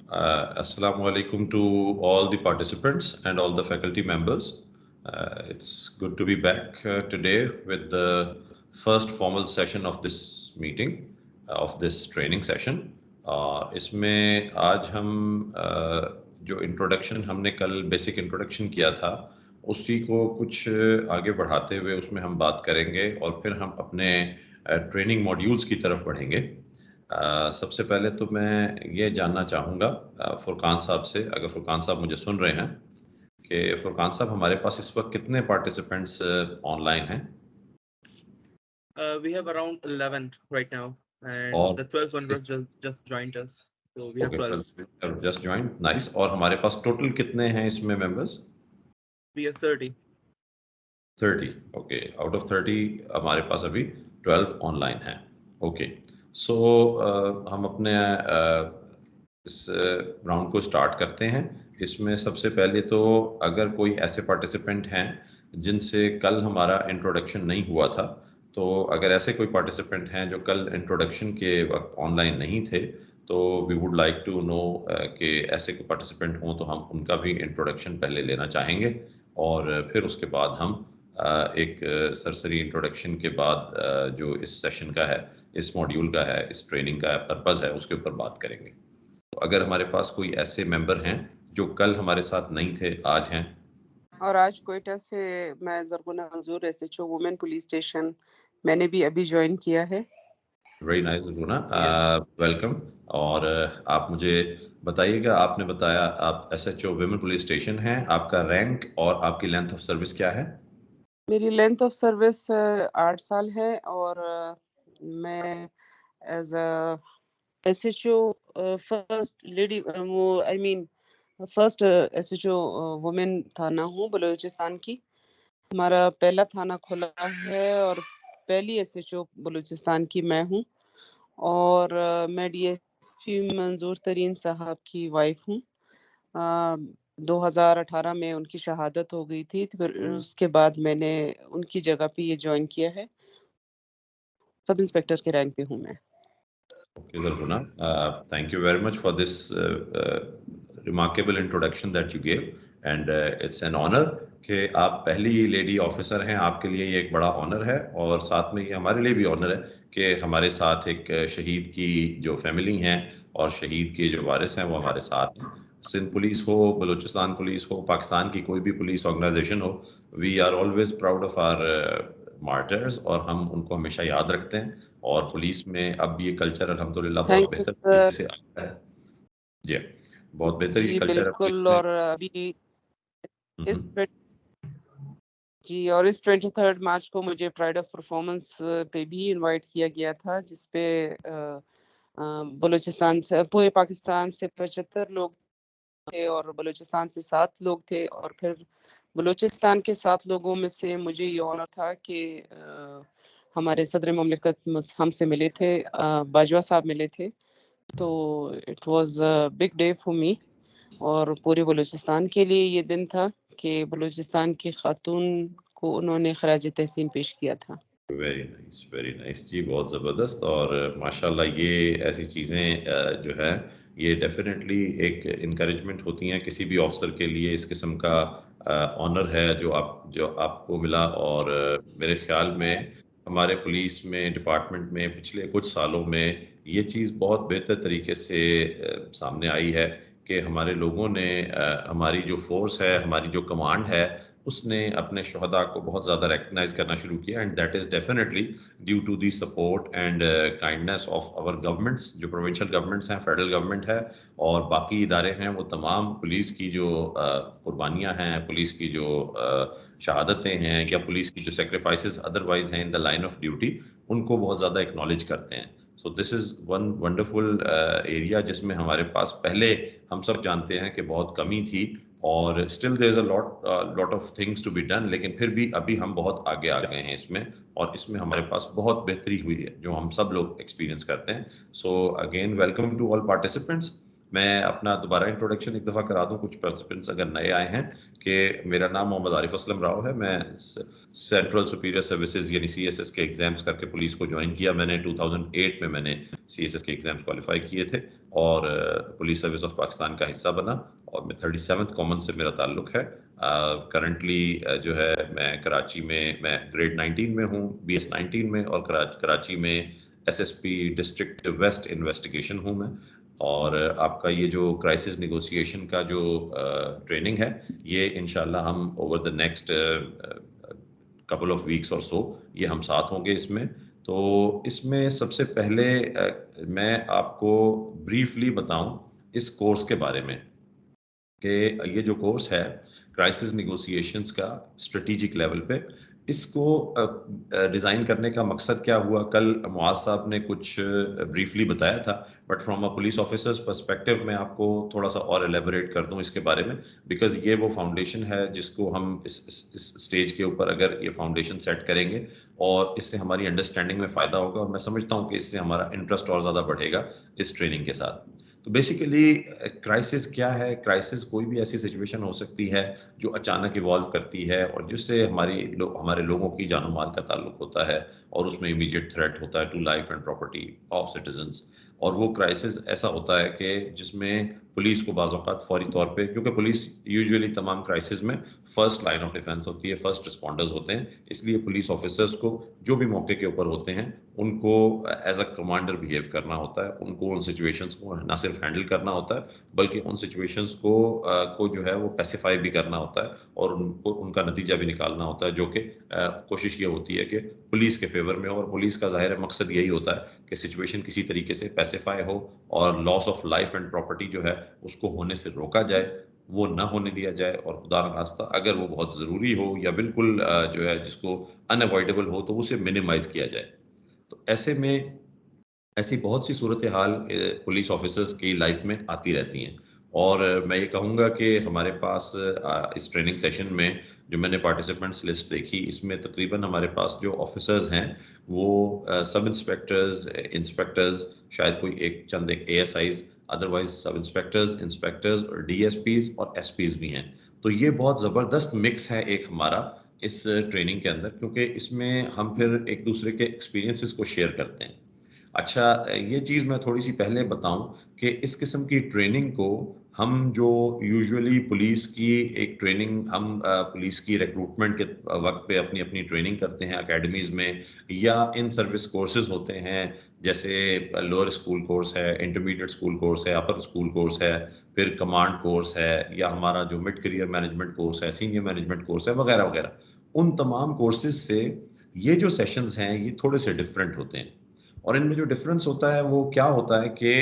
Assalamu alaikum to all the participants and all the faculty members. It's good to be back today with the first formal session of this meeting, of this training session. इसमें आज हम जो introduction हमने कल basic introduction किया था उसी को कुछ आगे बढ़ाते हुए उसमें हम बात करेंगे और फिर हम अपने ट्रेनिंग मॉड्यूल्स की तरफ बढ़ेंगे। सबसे पहले तो मैं ये जानना चाहूँगा फुरकान साहब से, अगर फुरकान साहब मुझे सुन रहे हैं, कि फुरकान साहब हमारे पास इस वक्त कितने पार्टिसिपेंट्स ऑनलाइन हैं? We have around 11 right now, and और the 12th one was इस just joined us, so we have okay 12. Just join, nice. और हमारे पास टोटल कितने हैं इसमें members? We have 30. 30, okay. Out of 30 हमारे पास अभी 12 ऑनलाइन हैं। ओके, सो हम अपने इस राउंड को स्टार्ट करते हैं। इसमें सबसे पहले तो अगर कोई ऐसे पार्टिसिपेंट हैं जिनसे कल हमारा इंट्रोडक्शन नहीं हुआ था, तो अगर ऐसे कोई पार्टिसिपेंट हैं जो कल इंट्रोडक्शन के वक्त ऑनलाइन नहीं थे, तो we would like to know कि ऐसे कोई पार्टिसिपेंट हों तो हम उनका भी इंट्रोडक्शन पहले लेना चाहेंगे और फिर उसके बाद हम एक सरसरी इंट्रोडक्शन के बाद जो इस सेशन का है, इस मॉड्यूल का है, इस ट्रेनिंग का पर्पस है, उसके ऊपर बात करेंगे। तो अगर हमारे पास कोई ऐसे मेंबर हैं जो कल हमारे साथ नहीं थे, आज हैं। और आज कोयटा से मैं ज़रगुना मंजूर एसएचओ वुमेन पुलिस स्टेशन मैंने भी अभी ज्वाइन किया है। वेरी नाइस गुना, वेलकम। और आप मुझे बताइएगा, आपने बताया आप एसएचओ वुमेन पुलिस स्टेशन हैं, आपका रैंक और आपकी लेंथ ऑफ सर्विस क्या है? मेरी लेंथ ऑफ सर्विस 8 साल है और मैं as a SHO first lady I mean first SHO women थाना हूँ बलूचिस्तान की। हमारा पहला थाना खुला है और पहली एसएचओ बलूचिस्तान की मैं हूँ और मैं डीएसपी मंजूर तरीन साहब की वाइफ हूँ। 2018 में उनकी शहादत हो गई थी, तो फिर उसके बाद मैंने उनकी जगह पे ये ज्वाइन किया है। सब इंस्पेक्टर के रैंक पे हूँ मैं। Okay, Zarguna, thank you very much for this remarkable introduction that you gave, and it's an honor कि आप पहली लेडी ऑफिसर हैं। आपके लिए ये एक बड़ा ऑनर है और साथ में ये हमारे लिए भी ऑनर है कि हमारे साथ एक शहीद की जो फैमिली हैं और शहीद के जो वारिस हैं वो हमारे साथ हैं। सिंध पुलिस हो, बलूचिस्तान पुलिस हो, पाकिस्तान की कोई भी पुलिस ऑर्गेनाइजेशन हो, we are always proud of our martyrs और हम उनको हमेशा याद रखते हैं। और पुलिस में अब ये कल्चर अल्हम्दुलिल्लाह बहुत थैंक यू बेहतर तरीके सर। से आता है। जी, बहुत बेहतर ये जी कल्चर है पुलिस बिल्कुल। में। और अभी इस 23 मार्च को मुझे प्राइड ऑफ परफॉर्मेंस पे भी इनवाइट किया गया था, जिसपे बलूचिस्तान से, पूरे पाकिस्तान से 75 लोग थे और बलूचिस्तान से 7 लोग थे। और फिर बलूचिस्तान के 7 लोगों में से मुझे ये ऑनर था कि हमारे सदर ममलिकत हमसे मिले थे, बाजवा साहब मिले थे। तो it was a big day for me और पूरे बलूचिस्तान के लिए ये दिन था कि बलूचिस्तान की खातून को उन्होंने खराज तहसीन पेश किया था। वेरी नाइस जी, बहुत ज़बरदस्त। और माशाल्लाह ये ऐसी चीज़ें जो है ये डेफिनेटली एक इनकरेजमेंट होती हैं किसी भी ऑफिसर के लिए। इस किस्म का ऑनर है जो आपको मिला। और मेरे ख्याल में हमारे पुलिस में डिपार्टमेंट में पिछले कुछ सालों में ये चीज़ बहुत बेहतर तरीके से सामने आई है कि हमारे लोगों ने हमारी जो फोर्स है, हमारी जो कमांड है, उसने अपने शहदा को बहुत ज़्यादा रिकग्नाइज करना शुरू किया। And that is definitely due to the support and kindness of our governments, जो प्रोविंशियल गवर्नमेंट्स हैं, फेडरल गवर्नमेंट है और बाकी इदारे हैं। वो तमाम पुलिस की जो कुर्बानियाँ हैं, पुलिस की जो शहादतें हैं या पुलिस की जो सेक्रीफाइसेस अदरवाइज हैं in the line of duty, उनको बहुत ज़्यादा एक्नॉलेज करते हैं। So this is one wonderful area जिसमें हमारे पास पहले हम सब जानते हैं कि बहुत कमी थी और still there is a lot of things to be done, लेकिन फिर भी अभी हम बहुत आगे आ गए हैं इसमें और इसमें हमारे पास बहुत बेहतरी हुई है जो हम सब लोग एक्सपीरियंस करते हैं। So again welcome to all participants. मैं अपना दोबारा इंट्रोडक्शन एक दफ़ा करा दूं कुछ पार्टिसिपेंट्स अगर नए आए हैं कि मेरा नाम मोहम्मद आरिफ असलम राव है। मैं सेंट्रल सुपीरियर सर्विसेज यानी CSS के एग्जाम्स करके पुलिस को ज्वाइन किया मैंने 2008 में। मैंने CSS के एग्जाम्स क्वालिफाई किए थे और पुलिस सर्विस ऑफ पाकिस्तान का हिस्सा बना और मैं 37th कॉमन से मेरा ताल्लुक है। करंटली जो है मैं कराची में मैं ग्रेड 19 में हूँ, BS 19 में, और कराची में SSP डिस्ट्रिक्ट वेस्ट इन्वेस्टिगेशन हूँ मैं। और आपका ये जो क्राइसिस नेगोशिएशन का जो ट्रेनिंग है ये इंशाल्लाह हम over the next couple of weeks और सो ये हम साथ होंगे इसमें। तो इसमें सबसे पहले मैं आपको ब्रीफली बताऊं इस कोर्स के बारे में कि ये जो कोर्स है क्राइसिस नेगोशिएशंस का स्ट्रेटेजिक लेवल पे, इसको डिज़ाइन करने का मकसद क्या हुआ, कल मुआज साहब ने कुछ ब्रीफली बताया था, but from a police officers perspective मैं आपको थोड़ा सा और एलेबोरेट कर दूं इसके बारे में, बिकॉज ये वो फाउंडेशन है जिसको हम इस स्टेज के ऊपर अगर ये फाउंडेशन सेट करेंगे और इससे हमारी अंडरस्टैंडिंग में फ़ायदा होगा, और मैं समझता हूँ कि इससे हमारा इंटरेस्ट और ज़्यादा बढ़ेगा इस ट्रेनिंग के साथ। तो बेसिकली क्राइसिस क्या है? क्राइसिस कोई भी ऐसी सिचुएशन हो सकती है जो अचानक इवॉल्व करती है और जिससे हमारे लोगों की जानो माल का ताल्लुक होता है और उसमें इमीडिएट थ्रेट होता है to life and property of citizens. और वो क्राइसिस ऐसा होता है कि जिसमें पुलिस को बाज़ औक़ात फौरी तौर पे, क्योंकि पुलिस यूजुअली तमाम क्राइसिस में फर्स्ट लाइन ऑफ डिफेंस होती है, फर्स्ट रिस्पॉन्डर्स होते हैं, इसलिए पुलिस ऑफिसर्स को जो भी मौके के ऊपर होते हैं उनको एज अ कमांडर बिहेव करना होता है। उनको उन सिचुएशंस को ना सिर्फ हैंडल करना होता है बल्कि उन सिचुएशंस को जो है वो पैसिफाई भी करना होता है और उनको उनका नतीजा भी निकालना होता है, जो कि कोशिश ये होती है कि पुलिस के फेवर में हो। और पुलिस का ज़ाहिर है मकसद यही होता है कि सिचुएशन किसी तरीके से पैसिफाई हो और loss of life and property जो है उसको होने से रोका जाए, वो ना होने दिया जाए, और खुदा न खास्ता अगर वो बहुत ज़रूरी हो या बिल्कुल जो है जिसको अनअवॉइडेबल हो तो उसे मिनिमाइज़ किया जाए। तो ऐसे में ऐसी बहुत सी सूरत हाल पुलिस ऑफिसर्स की लाइफ में आती रहती हैं। और मैं ये कहूँगा कि हमारे पास इस ट्रेनिंग सेशन में जो मैंने पार्टिसिपेंट्स लिस्ट देखी, इसमें तकरीबन हमारे पास जो ऑफिसर्स हैं वो सब इंस्पेक्टर्स, इंस्पेक्टर्स, शायद कोई एक चंद एक ASIs, अदरवाइज सब इंस्पेक्टर्स, इंस्पेक्टर्स और DSPs और SPs भी हैं। तो ये बहुत ज़बरदस्त मिक्स है एक हमारा इस ट्रेनिंग के अंदर, क्योंकि इसमें हम फिर एक दूसरे के एक्सपीरियंसेस को शेयर करते हैं। अच्छा, ये चीज़ मैं थोड़ी-सी पहले बताऊँ कि इस किस्म की ट्रेनिंग को हम जो यूजुअली पुलिस की एक ट्रेनिंग हम पुलिस की रिक्रूटमेंट के वक़्त पे अपनी-अपनी ट्रेनिंग करते हैं अकेडमीज़ में, या इन सर्विस कोर्सेज़ होते हैं, जैसे लोअर स्कूल कोर्स है, इंटरमीडिएट स्कूल कोर्स है, अपर स्कूल कोर्स है, फिर कमांड कोर्स है, या हमारा जो मिड करियर मैनेजमेंट कोर्स है, सीनियर मैनेजमेंट कोर्स है, वगैरह-वगैरह। उन तमाम कोर्सेज़ से ये जो सेशंस हैं ये थोड़े से डिफरेंट होते हैं। और इनमें जो डिफरेंस होता है वो क्या होता है कि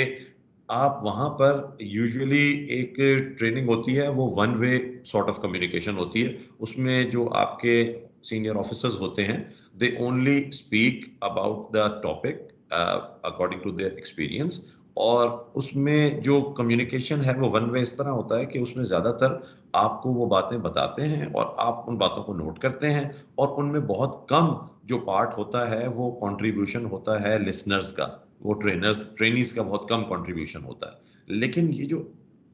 आप वहाँ पर यूजुअली एक ट्रेनिंग होती है, वो one way sort of communication होती है। उसमें जो आपके सीनियर ऑफिसर्स होते हैं, they only speak about the topic according to their experience. और उसमें जो कम्युनिकेशन है वो वन वे इस तरह होता है कि उसमें ज़्यादातर आपको वो बातें बताते हैं और आप उन बातों को नोट करते हैं, और उनमें बहुत कम जो पार्ट होता है वो कंट्रीब्यूशन होता है लिसनर्स का, वो ट्रेनीज का बहुत कम कंट्रीब्यूशन होता है। लेकिन ये जो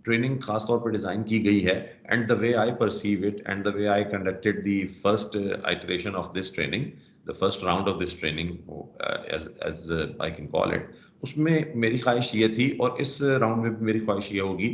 ट्रेनिंग खास तौर पर डिजाइन की गई है, and the way I perceive it and the way I conducted the first iteration of this training, the first round of this training as I can call it, उसमें मेरी ख्वाहिश ये थी और इस राउंड में भी मेरी ख्वाहिश ये होगी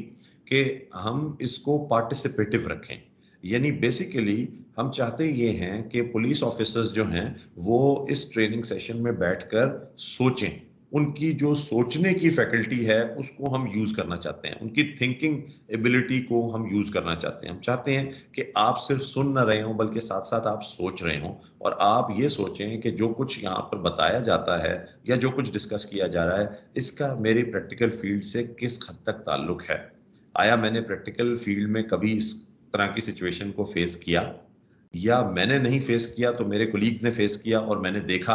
कि हम इसको पार्टिसिपेटिव रखें। यानी बेसिकली हम चाहते ये हैं कि पुलिस ऑफिसर्स जो हैं वो इस ट्रेनिंग सेशन में बैठकर सोचें, उनकी जो सोचने की फैकल्टी है उसको हम यूज करना चाहते हैं, उनकी थिंकिंग एबिलिटी को हम यूज करना चाहते हैं। हम चाहते हैं कि आप सिर्फ सुन न रहे हो बल्कि साथ साथ आप सोच रहे हो, और आप ये सोचें कि जो कुछ यहाँ पर बताया जाता है या जो कुछ डिस्कस किया जा रहा है इसका मेरी प्रैक्टिकल फील्ड से किस हद तक ताल्लुक है। आया मैंने प्रैक्टिकल फील्ड में कभी इस तरह की सिचुएशन को फेस किया, या मैंने नहीं फेस किया तो मेरे कोलीग्स ने फेस किया और मैंने देखा,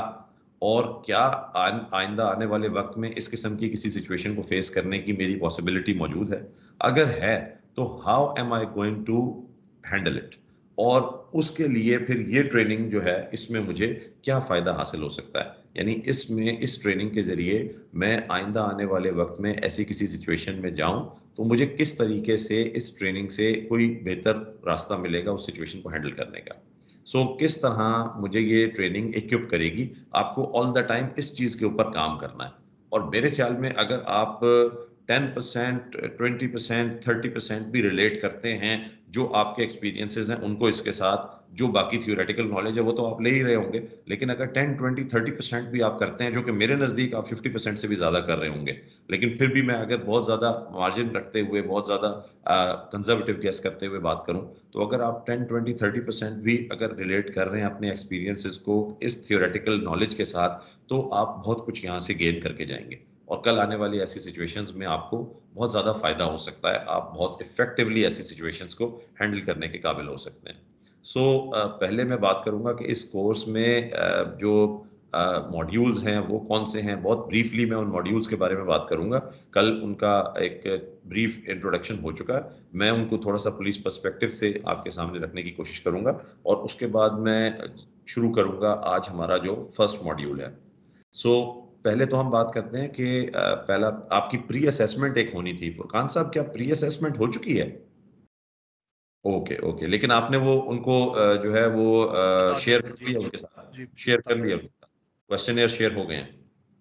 और क्या आइंदा आने वाले वक्त में इस किस्म की किसी सिचुएशन को फेस करने की मेरी पॉसिबिलिटी मौजूद है? अगर है तो how am I going to handle it? और उसके लिए फिर ये ट्रेनिंग जो है इसमें मुझे क्या फ़ायदा हासिल हो सकता है, यानी इसमें इस ट्रेनिंग के ज़रिए मैं आइंदा आने वाले वक्त में ऐसी किसी सिचुएशन में जाऊं तो मुझे किस तरीके से इस ट्रेनिंग से कोई बेहतर रास्ता मिलेगा उस सिचुएशन को हैंडल करने का। किस तरह मुझे ये ट्रेनिंग इक्विप करेगी, आपको ऑल द टाइम इस चीज़ के ऊपर काम करना है। और मेरे ख्याल में अगर आप 10%, 20%, 30% भी रिलेट करते हैं जो आपके एक्सपीरियंसेस हैं उनको इसके साथ, जो बाकी थियोरेटिकल नॉलेज है वो तो आप ले ही रहे होंगे, लेकिन अगर 10, 20, 30% भी आप करते हैं, जो कि मेरे नज़दीक आप 50% से भी ज़्यादा कर रहे होंगे, लेकिन फिर भी मैं अगर बहुत ज़्यादा मार्जिन रखते हुए, बहुत ज़्यादा कंजर्वेटिव गेस करते हुए बात करूं, तो अगर आप 10, 20, 30% भी अगर रिलेट कर रहे हैं अपने एक्सपीरियंसेस को इस थियोरेटिकल नॉलेज के साथ, तो आप बहुत कुछ यहाँ से गेन करके जाएंगे और कल आने वाली ऐसी सिचुएशंस में आपको बहुत ज़्यादा फायदा हो सकता है, आप बहुत इफेक्टिवली ऐसी सिचुएशंस को हैंडल करने के काबिल हो सकते हैं। पहले मैं बात करूंगा कि इस कोर्स में जो मॉड्यूल्स हैं वो कौन से हैं, बहुत ब्रीफली मैं उन मॉड्यूल्स के बारे में बात करूंगा। कल उनका एक ब्रीफ इंट्रोडक्शन हो चुका है, मैं उनको थोड़ा सा पुलिस पर्सपेक्टिव से आपके सामने रखने की कोशिश करूंगा और उसके बाद मैं शुरू करूंगा आज हमारा जो फर्स्ट मॉड्यूल है। पहले तो हम बात करते हैं कि पहला आपकी प्री असेसमेंट एक होनी थी। फुरकान साहब, क्या प्री असेसमेंट हो चुकी है? ओके, ओके, लेकिन आपने वो उनको जो है वो बता शेयर दिया कर जी। दिया उनके साथ? जी शेयर बता कर दिया दिया उनका? क्वेश्चनेयर शेयर हो गए हैं?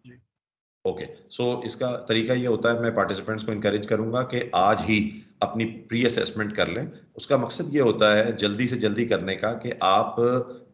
जी। ओके, इसका तरीका ये होता है, मैं पार्टिसिपेंट्स को इनकरेज करूंगा कि आज ही अपनी प्री असेसमेंट कर लें। उसका मकसद ये होता है जल्दी से जल्दी करने का कि आप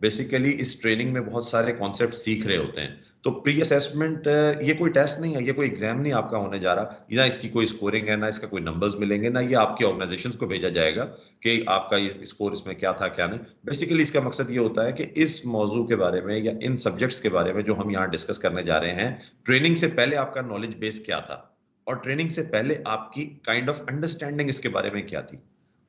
बेसिकली इस ट्रेनिंग में बहुत सारे कॉन्सेप्ट सीख रहे होते हैं। तो प्री असेसमेंट ये कोई टेस्ट नहीं है, ये कोई एग्जाम नहीं आपका होने जा रहा, ना इसकी कोई स्कोरिंग है, ना इसका कोई नंबर्स मिलेंगे, ना ये आपकी ऑर्गेनाइजेशंस को भेजा जाएगा कि आपका ये स्कोर इसमें क्या था क्या नहीं। बेसिकली इसका मकसद ये होता है कि इस मौजू के बारे में या इन सब्जेक्ट्स के बारे में जो हम यहाँ डिस्कस करने जा रहे हैं, ट्रेनिंग से पहले आपका नॉलेज बेस क्या था और ट्रेनिंग से पहले आपकी काइंड ऑफ अंडरस्टैंडिंग इसके बारे में क्या थी।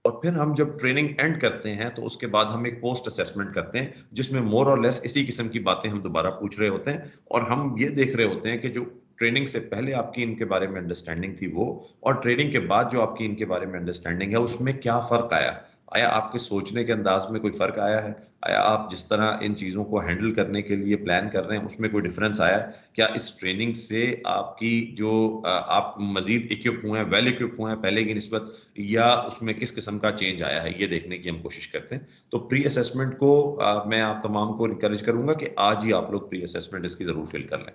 और फिर हम जब ट्रेनिंग एंड करते हैं तो उसके बाद हम एक पोस्ट असेसमेंट करते हैं जिसमें मोर और लेस इसी किस्म की बातें हम दोबारा पूछ रहे होते हैं और हम ये देख रहे होते हैं कि जो ट्रेनिंग से पहले आपकी इनके बारे में अंडरस्टैंडिंग थी वो, और ट्रेनिंग के बाद जो आपकी इनके बारे में अंडरस्टैंडिंग है उसमें क्या फर्क आया। आया आपके सोचने के अंदाज में कोई फर्क आया है? आया आप जिस तरह इन चीज़ों को हैंडल करने के लिए प्लान कर रहे हैं उसमें कोई डिफरेंस आया? क्या इस ट्रेनिंग से आपकी जो आप मजीद इक्विप हुए हैं, वेल इक्विप हुए हैं पहले की निस्बत, या उसमें किस किस्म का चेंज आया है, ये देखने की हम कोशिश करते हैं। तो प्री असेसमेंट को मैं आप तमाम को इनकरेज करूंगा कि आज ही आप लोग प्री असेसमेंट इसकी जरूर फिल कर लें।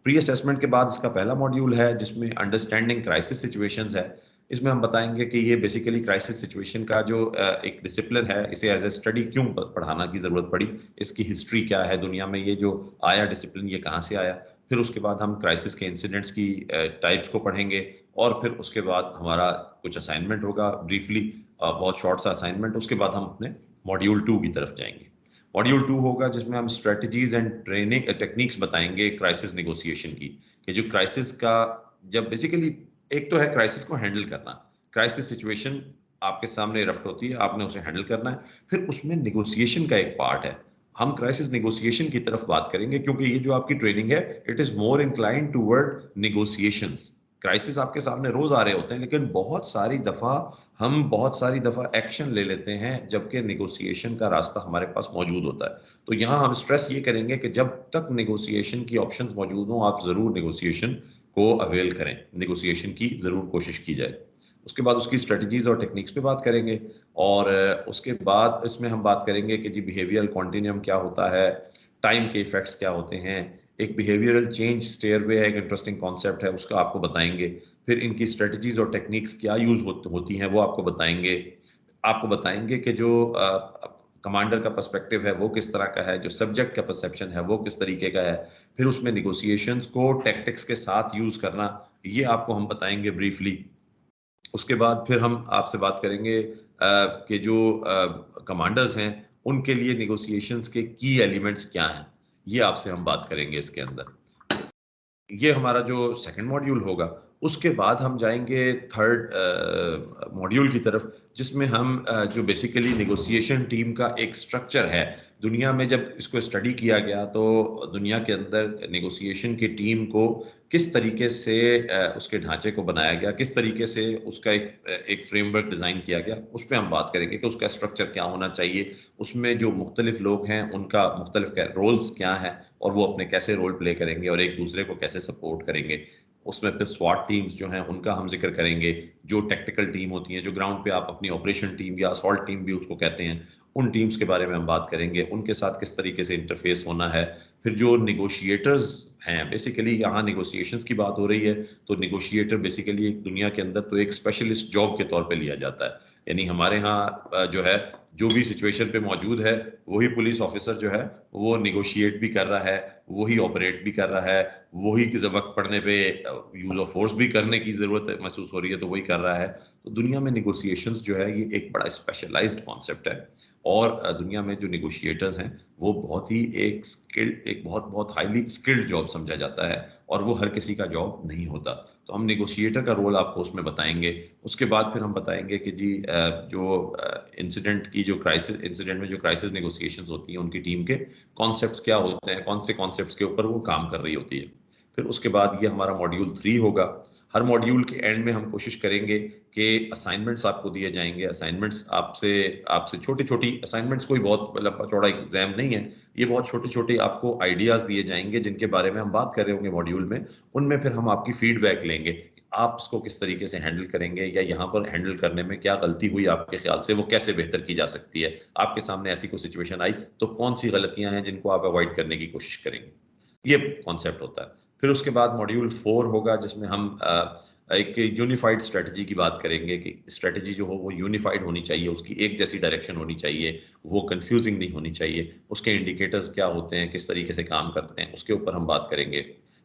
प्री असेसमेंट के बाद इसका पहला मॉड्यूल है जिसमें अंडरस्टैंडिंग क्राइसिस सिचुएशंस है। इसमें हम बताएंगे कि ये बेसिकली क्राइसिस सिचुएशन का जो एक डिसिप्लिन है, इसे एज ए स्टडी क्यों पढ़ाना की जरूरत पड़ी, इसकी हिस्ट्री क्या है दुनिया में, ये जो आया डिसिप्लिन ये कहाँ से आया। फिर उसके बाद हम क्राइसिस के इंसिडेंट्स की टाइप्स को पढ़ेंगे और फिर उसके बाद हमारा कुछ असाइनमेंट होगा ब्रीफली, बहुत शॉर्ट सा असाइनमेंट। उसके बाद हम अपने मॉड्यूल 2 की तरफ जाएंगे। मॉड्यूल 2 होगा जिसमें हम स्ट्रेटजीज एंड ट्रेनिंग टेक्निक्स बताएंगे क्राइसिस नेगोशिएशन की, कि जो क्राइसिस का, जब बेसिकली एक तो है क्राइसिस को हैंडल करना, क्राइसिस सिचुएशन आपके सामने इरप्ट होती है, आपने उसे हैंडल करना है, फिर उसमें नेगोशिएशन का एक पार्ट है। हम क्राइसिस नेगोशिएशन की तरफ बात करेंगे क्योंकि ये जो आपकी ट्रेनिंग है it is more inclined toward negotiations. Crisis आपके सामने रोज आ रहे होते हैं लेकिन बहुत सारी दफा एक्शन ले लेते हैं जबकि नेगोशिएशन का रास्ता हमारे पास मौजूद होता है। तो यहाँ हम स्ट्रेस ये करेंगे कि जब तक नेगोशिएशन की ऑप्शंस मौजूद हों आप जरूर नेगोशिएशन को अवेल करें, नेगोशिएशन की जरूर कोशिश की जाए। उसके बाद उसकी स्ट्रेटजीज और टेक्निक्स पे बात करेंगे और उसके बाद इसमें हम बात करेंगे कि जी बिहेवियरल कॉन्टिन्यूम क्या होता है, टाइम के इफेक्ट्स क्या होते हैं, एक बिहेवियरल चेंज स्टेयरवे है, एक इंटरेस्टिंग कॉन्सेप्ट है, उसका आपको बताएंगे। फिर इनकी स्ट्रेटजीज और टेक्निक्स क्या यूज होती हैं वो आपको बताएंगे कि जो कमांडर का पर्सपेक्टिव है वो किस तरह का है, जो सब्जेक्ट का परसेप्शन है वो किस तरीके का है, फिर उसमें निगोशिएशंस को टैक्टिक्स के साथ यूज करना, ये आपको हम बताएंगे ब्रीफली। उसके बाद फिर हम आपसे बात करेंगे कि जो कमांडर्स हैं उनके लिए निगोशिएशंस के की एलिमेंट्स क्या हैं, ये आपसे हम बात करेंगे इसके अंदर। ये हमारा जो सेकंड मॉड्यूल होगा उसके बाद हम जाएंगे थर्ड मॉड्यूल की तरफ, जिसमें हम जो बेसिकली नेगोशिएशन टीम का एक स्ट्रक्चर है, दुनिया में जब इसको स्टडी किया गया तो दुनिया के अंदर नेगोशिएशन की टीम को किस तरीके से उसके ढांचे को बनाया गया, किस तरीके से उसका एक फ्रेमवर्क डिज़ाइन किया गया, उस पर हम बात करेंगे कि उसका स्ट्रक्चर क्या होना चाहिए, उसमें जो मुख्तलिफ लोग हैं उनका मुख्तलिफ रोल्स क्या है और वो अपने कैसे रोल प्ले करेंगे और एक दूसरे को कैसे सपोर्ट करेंगे। उसमें फिर स्वाट टीम्स जो हैं उनका हम जिक्र करेंगे, जो टेक्निकल टीम होती हैं, जो ग्राउंड पे आप अपनी ऑपरेशन टीम या असॉल्ट टीम भी उसको कहते हैं, उन टीम्स के बारे में हम बात करेंगे, उनके साथ किस तरीके से इंटरफेस होना है। फिर जो नेगोशिएटर्स हैं, बेसिकली यहाँ नेगोशिएशंस की बात हो रही है, तो नेगोशिएटर बेसिकली एक दुनिया के अंदर तो एक स्पेशलिस्ट जॉब के तौर पे लिया जाता है। यानी हमारे यहाँ जो है, जो भी सिचुएशन पे मौजूद है, वही पुलिस ऑफिसर जो है वो निगोशिएट भी कर रहा है, वही ऑपरेट भी कर रहा है, वही वक्त पड़ने पे यूज ऑफ फोर्स भी करने की जरूरत महसूस हो रही है तो वही कर रहा है। तो दुनिया में निगोशिएशंस जो है ये एक बड़ा स्पेशलाइज्ड कॉन्सेप्ट है, और दुनिया में जो निगोशिएटर्स हैं वो बहुत ही एक स्किल्ड, एक बहुत बहुत हाईली स्किल्ड जॉब समझा जाता है, और वो हर किसी का जॉब नहीं होता। तो हम निगोशिएटर का रोल आपको उसमें बताएंगे। उसके बाद फिर हम बताएंगे कि जी जो इंसिडेंट की जो क्राइसिस इंसिडेंट में जो क्राइसिस नेगोशिएशंस होती हैं उनकी टीम के कॉन्सेप्ट्स क्या होते हैं, कौन से कॉन्सेप्ट्स के ऊपर वो काम कर रही होती है। फिर उसके बाद ये हमारा मॉड्यूल 3 होगा। हर मॉड्यूल के एंड में हम कोशिश करेंगे कि असाइनमेंट्स आपको दिए जाएंगे। असाइनमेंट्स आपसे आपसे छोटी छोटी असाइनमेंट्स, कोई बहुत लंबा चौड़ा एग्जाम नहीं है, ये बहुत छोटे छोटे आपको आइडियाज दिए जाएंगे जिनके बारे में हम बात कर रहे होंगे मॉड्यूल में। उनमें फिर हम आपकी फीडबैक लेंगे, आप इसको किस तरीके से हैंडल करेंगे, या यहाँ पर हैंडल करने में क्या गलती हुई आपके ख्याल से, वो कैसे बेहतर की जा सकती है। आपके सामने ऐसी कोई सिचुएशन आई तो कौन सी गलतियां हैं जिनको आप अवॉइड करने की कोशिश करेंगे, ये कॉन्सेप्ट होता है। फिर उसके बाद मॉड्यूल 4 होगा, जिसमें हम एक यूनिफाइड स्ट्रेटजी की बात करेंगे कि स्ट्रेटजी जो हो वो यूनिफाइड होनी चाहिए, उसकी एक जैसी डायरेक्शन होनी चाहिए, वो कंफ्यूजिंग नहीं होनी चाहिए, उसके इंडिकेटर्स क्या होते हैं, किस तरीके से काम करते हैं, उसके ऊपर हम बात करेंगे।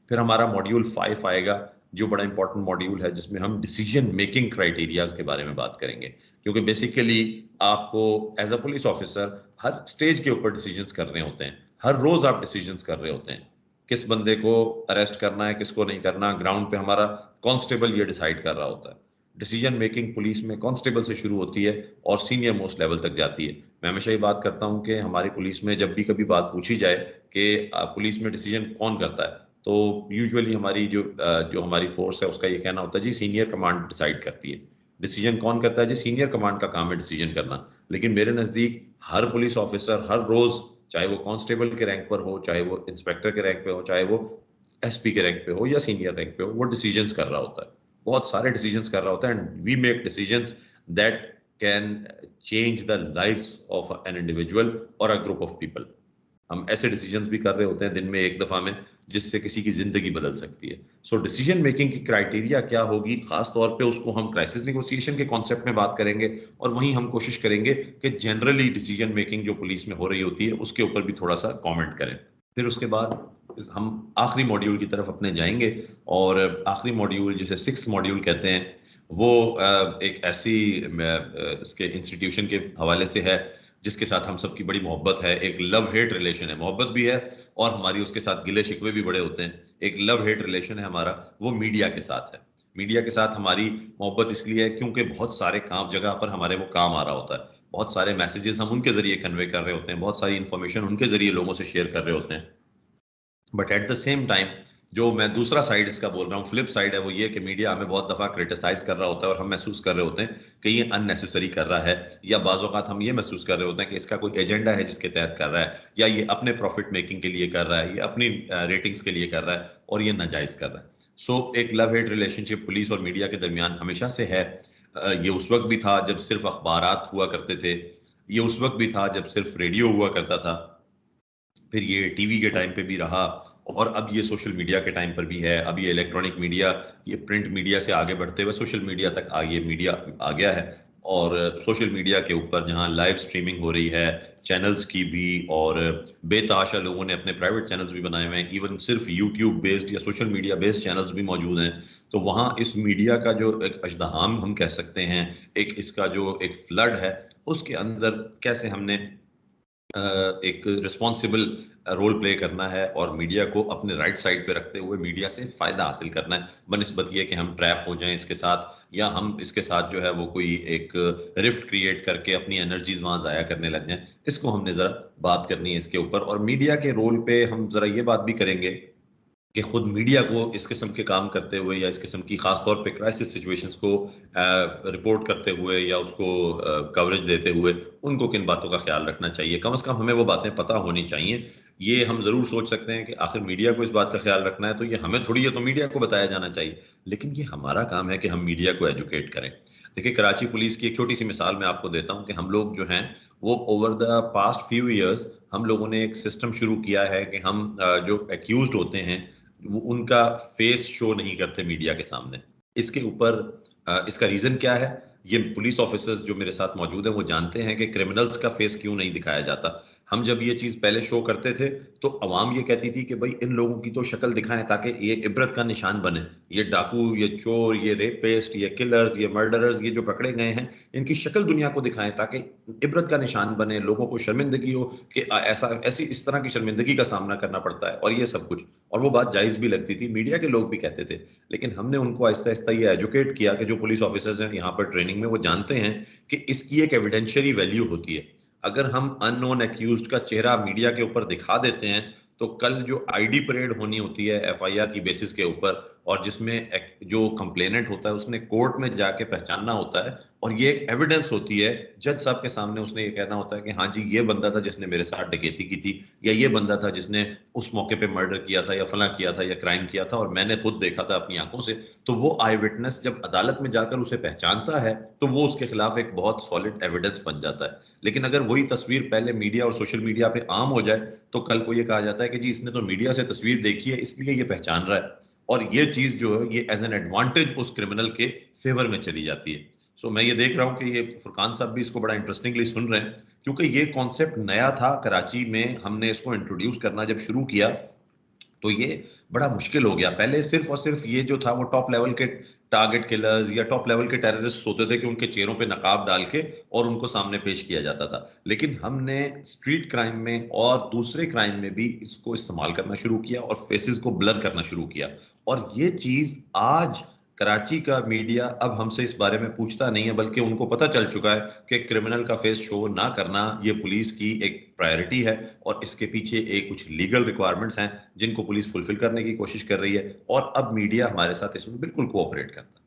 फिर हमारा मॉड्यूल 5 आएगा, जो बड़ा इंपॉर्टेंट मॉड्यूल है, जिसमें हम डिसीजन मेकिंग क्राइटेरियाज के बारे में बात करेंगे। क्योंकि बेसिकली आपको एज अ पुलिस ऑफिसर हर स्टेज के ऊपर डिसीजंस करने होते हैं, हर रोज आप डिसीजंस कर रहे होते हैं, किस बंदे को अरेस्ट करना है, किसको नहीं करना। ग्राउंड पे हमारा कांस्टेबल ये डिसाइड कर रहा होता है। डिसीजन मेकिंग पुलिस में कांस्टेबल से शुरू होती है और सीनियर मोस्ट लेवल तक जाती है। मैं हमेशा ये बात करता हूँ कि हमारी पुलिस में जब भी कभी बात पूछी जाए कि पुलिस में डिसीजन कौन करता है, तो यूजुअली हमारी जो हमारी फोर्स है उसका ये कहना होता है जी सीनियर कमांड डिसाइड करती है। डिसीजन कौन करता है जी, सीनियर कमांड का काम है डिसीजन करना। लेकिन मेरे नजदीक हर पुलिस ऑफिसर हर रोज, चाहे वो कांस्टेबल के रैंक पर हो, चाहे वो इंस्पेक्टर के रैंक पे हो, चाहे वो एसपी के रैंक पे हो या सीनियर रैंक पे हो, वो डिसीजंस कर रहा होता है, बहुत सारे डिसीजंस कर रहा होता है। And we make decisions that can change the lives of an individual और अ ग्रुप ऑफ पीपल। हम ऐसे डिसीजंस भी कर रहे होते हैं दिन में एक दफा में, जिससे किसी की जिंदगी बदल सकती है। सो डिसीजन मेकिंग की क्राइटेरिया क्या होगी, खास तौर पे उसको हम क्राइसिस नेगोशिएशन के कॉन्सेप्ट में बात करेंगे, और वहीं हम कोशिश करेंगे कि जनरली डिसीजन मेकिंग जो पुलिस में हो रही होती है उसके ऊपर भी थोड़ा सा कमेंट करें। फिर उसके बाद हम आखिरी मॉड्यूल की तरफ अपने जाएंगे, और आखिरी मॉड्यूल जिसे 6th मॉड्यूल कहते हैं, वो एक ऐसी इसके इंस्टीट्यूशन के हवाले से है जिसके साथ हम सबकी बड़ी मोहब्बत है। एक लव हेट रिलेशन है, मोहब्बत भी है और हमारी उसके साथ गिले शिकवे भी बड़े होते हैं। एक लव हेट रिलेशन है हमारा, वो मीडिया के साथ है। मीडिया के साथ हमारी मोहब्बत इसलिए है क्योंकि बहुत सारे काम जगह पर हमारे वो काम आ रहा होता है, बहुत सारे मैसेजेस हम उनके जरिए कन्वे कर रहे होते हैं, बहुत सारी इंफॉर्मेशन उनके जरिए लोगों से शेयर कर रहे होते हैं। But at the same time जो मैं दूसरा साइड इसका बोल रहा हूँ, फ्लिप साइड है, वो ये कि मीडिया हमें बहुत दफा क्रिटिसाइज कर रहा होता है और हम महसूस कर रहे होते हैं कि ये अननेसेसरी कर रहा है, या बाज़ औक़ात हम ये महसूस कर रहे होते हैं कि इसका कोई एजेंडा है जिसके तहत कर रहा है, या ये अपने प्रॉफिट मेकिंग के लिए कर रहा है, ये अपनी रेटिंग्स के लिए कर रहा है, और ये नाजायज़ कर रहा है। सो एक लव हेट रिलेशनशिप पुलिस और मीडिया के दरमियान हमेशा से है। ये उस वक्त भी था जब सिर्फ अखबारात हुआ करते थे, ये उस वक्त भी था जब सिर्फ रेडियो हुआ करता था, फिर ये टीवी के टाइम पे भी रहा, और अब ये सोशल मीडिया के टाइम पर भी है। अब ये इलेक्ट्रॉनिक मीडिया, ये प्रिंट मीडिया से आगे बढ़ते हुए सोशल मीडिया तक ये मीडिया आ गया है। और सोशल मीडिया के ऊपर जहाँ लाइव स्ट्रीमिंग हो रही है, चैनल्स की भी, और बेतहाशा लोगों ने अपने प्राइवेट चैनल्स भी बनाए हुए हैं, इवन सिर्फ यूट्यूब बेस्ड या सोशल मीडिया बेस्ड चैनल्स भी मौजूद हैं। तो वहाँ इस मीडिया का जो एक अजदहाम हम कह सकते हैं, एक इसका जो एक फ्लड है, उसके अंदर कैसे हमने एक रिस्पॉन्सिबल रोल प्ले करना है और मीडिया को अपने राइट साइड पे रखते हुए मीडिया से फायदा हासिल करना है, बनिस्बत ये कि हम ट्रैप हो जाएं इसके साथ, या हम इसके साथ जो है वो कोई एक रिफ्ट क्रिएट करके अपनी एनर्जीज वहां जाया करने लग जाएं। इसको हमने जरा बात करनी है इसके ऊपर, और मीडिया के रोल पे हम जरा ये बात भी करेंगे कि खुद मीडिया को इस किस्म के काम करते हुए या इस किस्म की खास तौर पे क्राइसिस सिचुएशंस को रिपोर्ट करते हुए या उसको कवरेज देते हुए उनको किन बातों का ख्याल रखना चाहिए, कम से कम हमें वो बातें पता होनी चाहिए। ये हम जरूर सोच सकते हैं कि आखिर मीडिया को इस बात का ख्याल रखना है तो ये हमें थोड़ी है, तो मीडिया को बताया जाना चाहिए, लेकिन ये हमारा काम है कि हम मीडिया को एजुकेट करें। देखिए, कराची पुलिस की एक छोटी सी मिसाल मैं आपको देता हूँ कि हम लोग जो हैं वो over the past few years हम लोगों ने एक सिस्टम शुरू किया है कि हम जो एक्यूज्ड होते हैं वो उनका फेस शो नहीं करते मीडिया के सामने। इसके ऊपर इसका रीजन क्या है? ये पुलिस ऑफिसर्स जो मेरे साथ मौजूद हैं वो जानते हैं कि क्रिमिनल्स का फेस क्यों नहीं दिखाया जाता। हम जब ये चीज पहले शो करते थे तो अवाम ये कहती थी कि भाई इन लोगों की तो शक्ल दिखाएं ताकि ये इबरत का निशान बने, ये डाकू, ये चोर, ये रेपिस्ट, ये किलर्स, ये मर्डरर्स, ये जो पकड़े गए हैं इनकी शक्ल दुनिया को दिखाएं ताकि इबरत का निशान बने, लोगों को शर्मिंदगी हो कि ऐसा ऐसी इस तरह की शर्मिंदगी का सामना करना पड़ता है, और ये सब कुछ। और वो बात जायज भी लगती थी, मीडिया के लोग भी कहते थे, लेकिन हमने उनको आहिस्ता आहिस्ता ये एजुकेट किया कि जो पुलिस ऑफिसर्स हैं यहाँ पर ट्रेनिंग में वो जानते हैं कि इसकी एक एविडेंशियरी वैल्यू होती है। अगर हम अननोन एक्यूज्ड का चेहरा मीडिया के ऊपर दिखा देते हैं तो कल जो आईडी परेड होनी होती है एफआईआर की बेसिस के ऊपर, और जिसमें जो कंप्लेनेंट होता है उसने कोर्ट में जाके पहचानना होता है और ये एक एविडेंस होती है, जज साहब के सामने उसने ये कहना होता है कि हाँ जी ये बंदा था जिसने मेरे साथ डकैती की थी, या ये बंदा था जिसने उस मौके पे मर्डर किया था या फला किया था या क्राइम किया था और मैंने खुद देखा था अपनी आंखों से। तो वो आई विटनेस जब अदालत में जाकर उसे पहचानता है तो वो उसके खिलाफ एक बहुत सॉलिड एविडेंस बन जाता है। लेकिन अगर वही तस्वीर पहले मीडिया और सोशल मीडिया पे आम हो जाए तो कल को ये कहा जाता है कि जी इसने तो मीडिया से तस्वीर देखी है इसलिए ये पहचान रहा है, और ये चीज जो है ये एज एन एडवांटेज उस क्रिमिनल के फेवर में चली जाती है। सो मैं ये देख रहा हूँ कि ये फुरकान साहब भी इसको बड़ा इंटरेस्टिंगली सुन रहे हैं, क्योंकि ये कॉन्सेप्ट नया था कराची में, हमने इसको इंट्रोड्यूस करना जब शुरू किया तो ये बड़ा मुश्किल हो गया। पहले सिर्फ और सिर्फ ये जो था वो टॉप लेवल के टारगेट किलर्स या टॉप लेवल के टेररिस्ट होते थे कि उनके चेहरों पे नकाब डाल के और उनको सामने पेश किया जाता था, लेकिन हमने स्ट्रीट क्राइम में और दूसरे क्राइम में भी इसको इस्तेमाल करना शुरू किया और फेसेस को ब्लर करना शुरू किया। और ये चीज आज कराची का मीडिया अब हमसे इस बारे में पूछता नहीं है, बल्कि उनको पता चल चुका है कि क्रिमिनल का फेस शो ना करना ये पुलिस की एक प्रायोरिटी है, और इसके पीछे एक कुछ लीगल रिक्वायरमेंट्स हैं जिनको पुलिस फुलफिल करने की कोशिश कर रही है, और अब मीडिया हमारे साथ इसमें बिल्कुल कोऑपरेट करता है।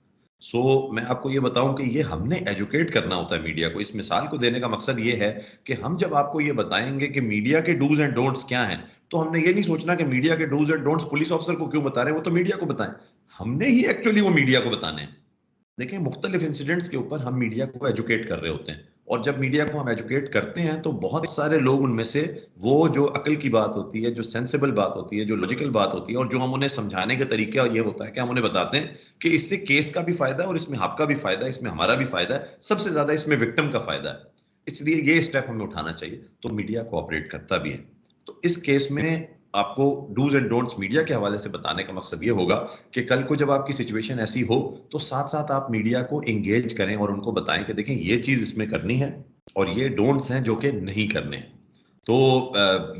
मैं आपको ये बताऊं कि ये हमने एजुकेट करना होता है मीडिया को। इस मिसाल को देने का मकसद ये है कि हम जब आपको ये बताएंगे कि मीडिया के डूज एंड डोंट्स क्या हैं, तो हमने ये नहीं सोचना कि मीडिया के dos and don'ts police officer को क्यों बता रहे हैं, वो तो मीडिया को बताएं। हमने ही एक्चुअली वो मीडिया को बताने हैं। देखिए, मुख्तलिफ इंसिडेंट्स के ऊपर हम मीडिया को एजुकेट कर रहे होते हैं, और जब मीडिया को हम एजुकेट करते हैं तो बहुत सारे लोग उनमें से वो जो अकल की बात होती है, जो सेंसिबल बात होती है, जो लॉजिकल बात होती है, और जो हम उन्हें समझाने के तरीके ये होता है कि हम उन्हें बताते हैं कि इससे केस का भी फायदा है और इसमें आपका भी फायदा है, इसमें हमारा भी फायदा है, सबसे ज्यादा इसमें विक्टिम का फायदा है। इसलिए ये स्टेप हमें उठाना चाहिए, तो मीडिया कोऑपरेट करता भी है। तो इस केस में आपको डूज एंड डोंट्स मीडिया के हवाले से बताने का मकसद ये होगा कि कल को जब आपकी सिचुएशन ऐसी हो तो साथ साथ आप मीडिया को एंगेज करें और उनको बताएं कि देखें ये चीज इसमें करनी है और ये डोंट्स हैं जो कि नहीं करने हैं। तो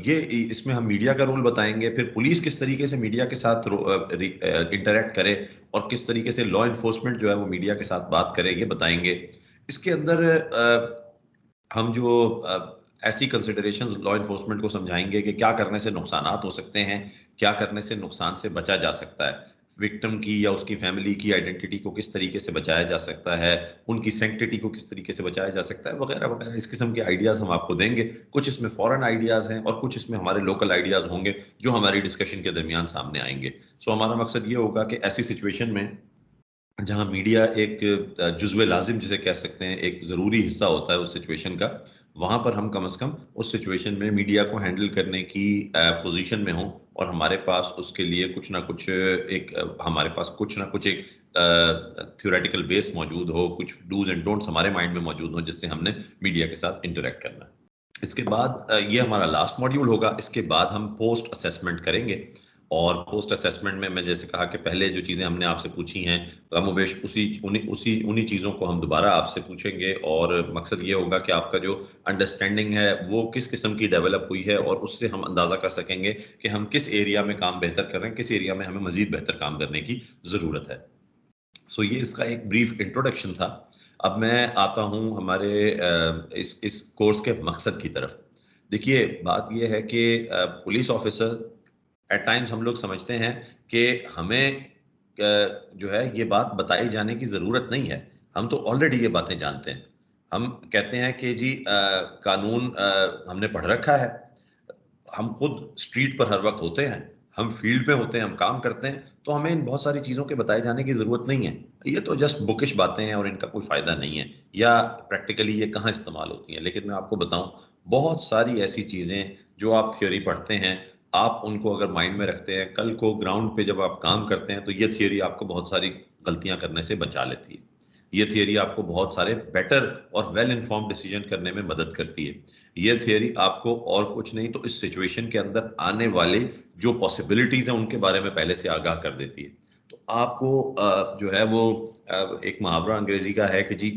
ये इसमें हम मीडिया का रोल बताएंगे, फिर पुलिस किस तरीके से मीडिया के साथ इंटरेक्ट करे और किस तरीके से लॉ इन्फोर्समेंट जो है वो मीडिया के साथ बात करे, ये बताएंगे। इसके अंदर हम जो ऐसी कंसिडरेशंस लॉ इन्फोर्समेंट को समझाएंगे कि क्या करने से नुकसानात हो सकते हैं, क्या करने से नुकसान से बचा जा सकता है, विक्टिम की या उसकी फैमिली की आइडेंटिटी को किस तरीके से बचाया जा सकता है, उनकी सैंक्टिटी को किस तरीके से बचाया जा सकता है, वगैरह वगैरह। इस किस्म के आइडियाज हम आपको देंगे। कुछ इसमें फॉरेन आइडियाज हैं और कुछ इसमें हमारे लोकल आइडियाज होंगे जो हमारी डिस्कशन के दरमियान सामने आएंगे। हमारा मकसद ये होगा कि ऐसी सिचुएशन में जहां मीडिया एक जुज़्वे लाजिम जिसे कह सकते हैं, एक ज़रूरी हिस्सा होता है उस सिचुएशन का, वहां पर हम कम से कम उस सिचुएशन में मीडिया को हैंडल करने की पोजीशन में हों, और हमारे पास उसके लिए कुछ ना कुछ हमारे पास कुछ ना कुछ एक थ्योरेटिकल बेस मौजूद हो, कुछ डूज एंड डोंट्स हमारे माइंड में मौजूद हो जिससे हमने मीडिया के साथ इंटरेक्ट करना है। इसके बाद ये हमारा लास्ट मॉड्यूल होगा। इसके बाद हम पोस्ट असेसमेंट करेंगे, और पोस्ट असेसमेंट में मैं जैसे कहा कि पहले जो चीज़ें हमने आपसे पूछी हैं कमोबेश उन्हीं चीज़ों को हम दोबारा आपसे पूछेंगे, और मकसद ये होगा कि आपका जो अंडरस्टैंडिंग है वो किस किस्म की डेवलप हुई है, और उससे हम अंदाज़ा कर सकेंगे कि हम किस एरिया में काम बेहतर कर रहे हैं, किस एरिया में हमें मज़ीद बेहतर काम करने की ज़रूरत है। सो ये इसका एक ब्रीफ इंट्रोडक्शन था। अब मैं आता हूँ हमारे इस कोर्स के मकसद की तरफ। देखिए, बात ये है कि पुलिस ऑफिसर एट टाइम्स हम लोग समझते हैं कि हमें जो है ये बात बताई जाने की ज़रूरत नहीं है, हम तो ऑलरेडी ये बातें जानते हैं। हम कहते हैं कि जी कानून हमने पढ़ रखा है, हम खुद स्ट्रीट पर हर वक्त होते हैं, हम फील्ड में होते हैं, हम काम करते हैं, तो हमें इन बहुत सारी चीज़ों के बताए जाने की ज़रूरत नहीं है। ये तो जस्ट बुकिश बातें हैं और इनका कोई फ़ायदा नहीं है, या प्रैक्टिकली ये कहाँ इस्तेमाल होती हैं। लेकिन मैं आपको बताऊँ, बहुत सारी ऐसी चीज़ें जो आप थ्योरी पढ़ते हैं, आप उनको अगर माइंड में रखते हैं, कल को ग्राउंड पे जब आप काम करते हैं, तो ये थ्योरी आपको बहुत सारी गलतियाँ करने से बचा लेती है। ये थियरी आपको बहुत सारे बेटर और वेल इन्फॉर्म्ड डिसीजन करने में मदद करती है। ये थियरी आपको और कुछ नहीं तो इस सिचुएशन के अंदर आने वाले जो पॉसिबिलिटीज हैं उनके बारे में पहले से आगाह कर देती है। तो आपको जो है वो एक मुहावरा अंग्रेजी का है कि जी,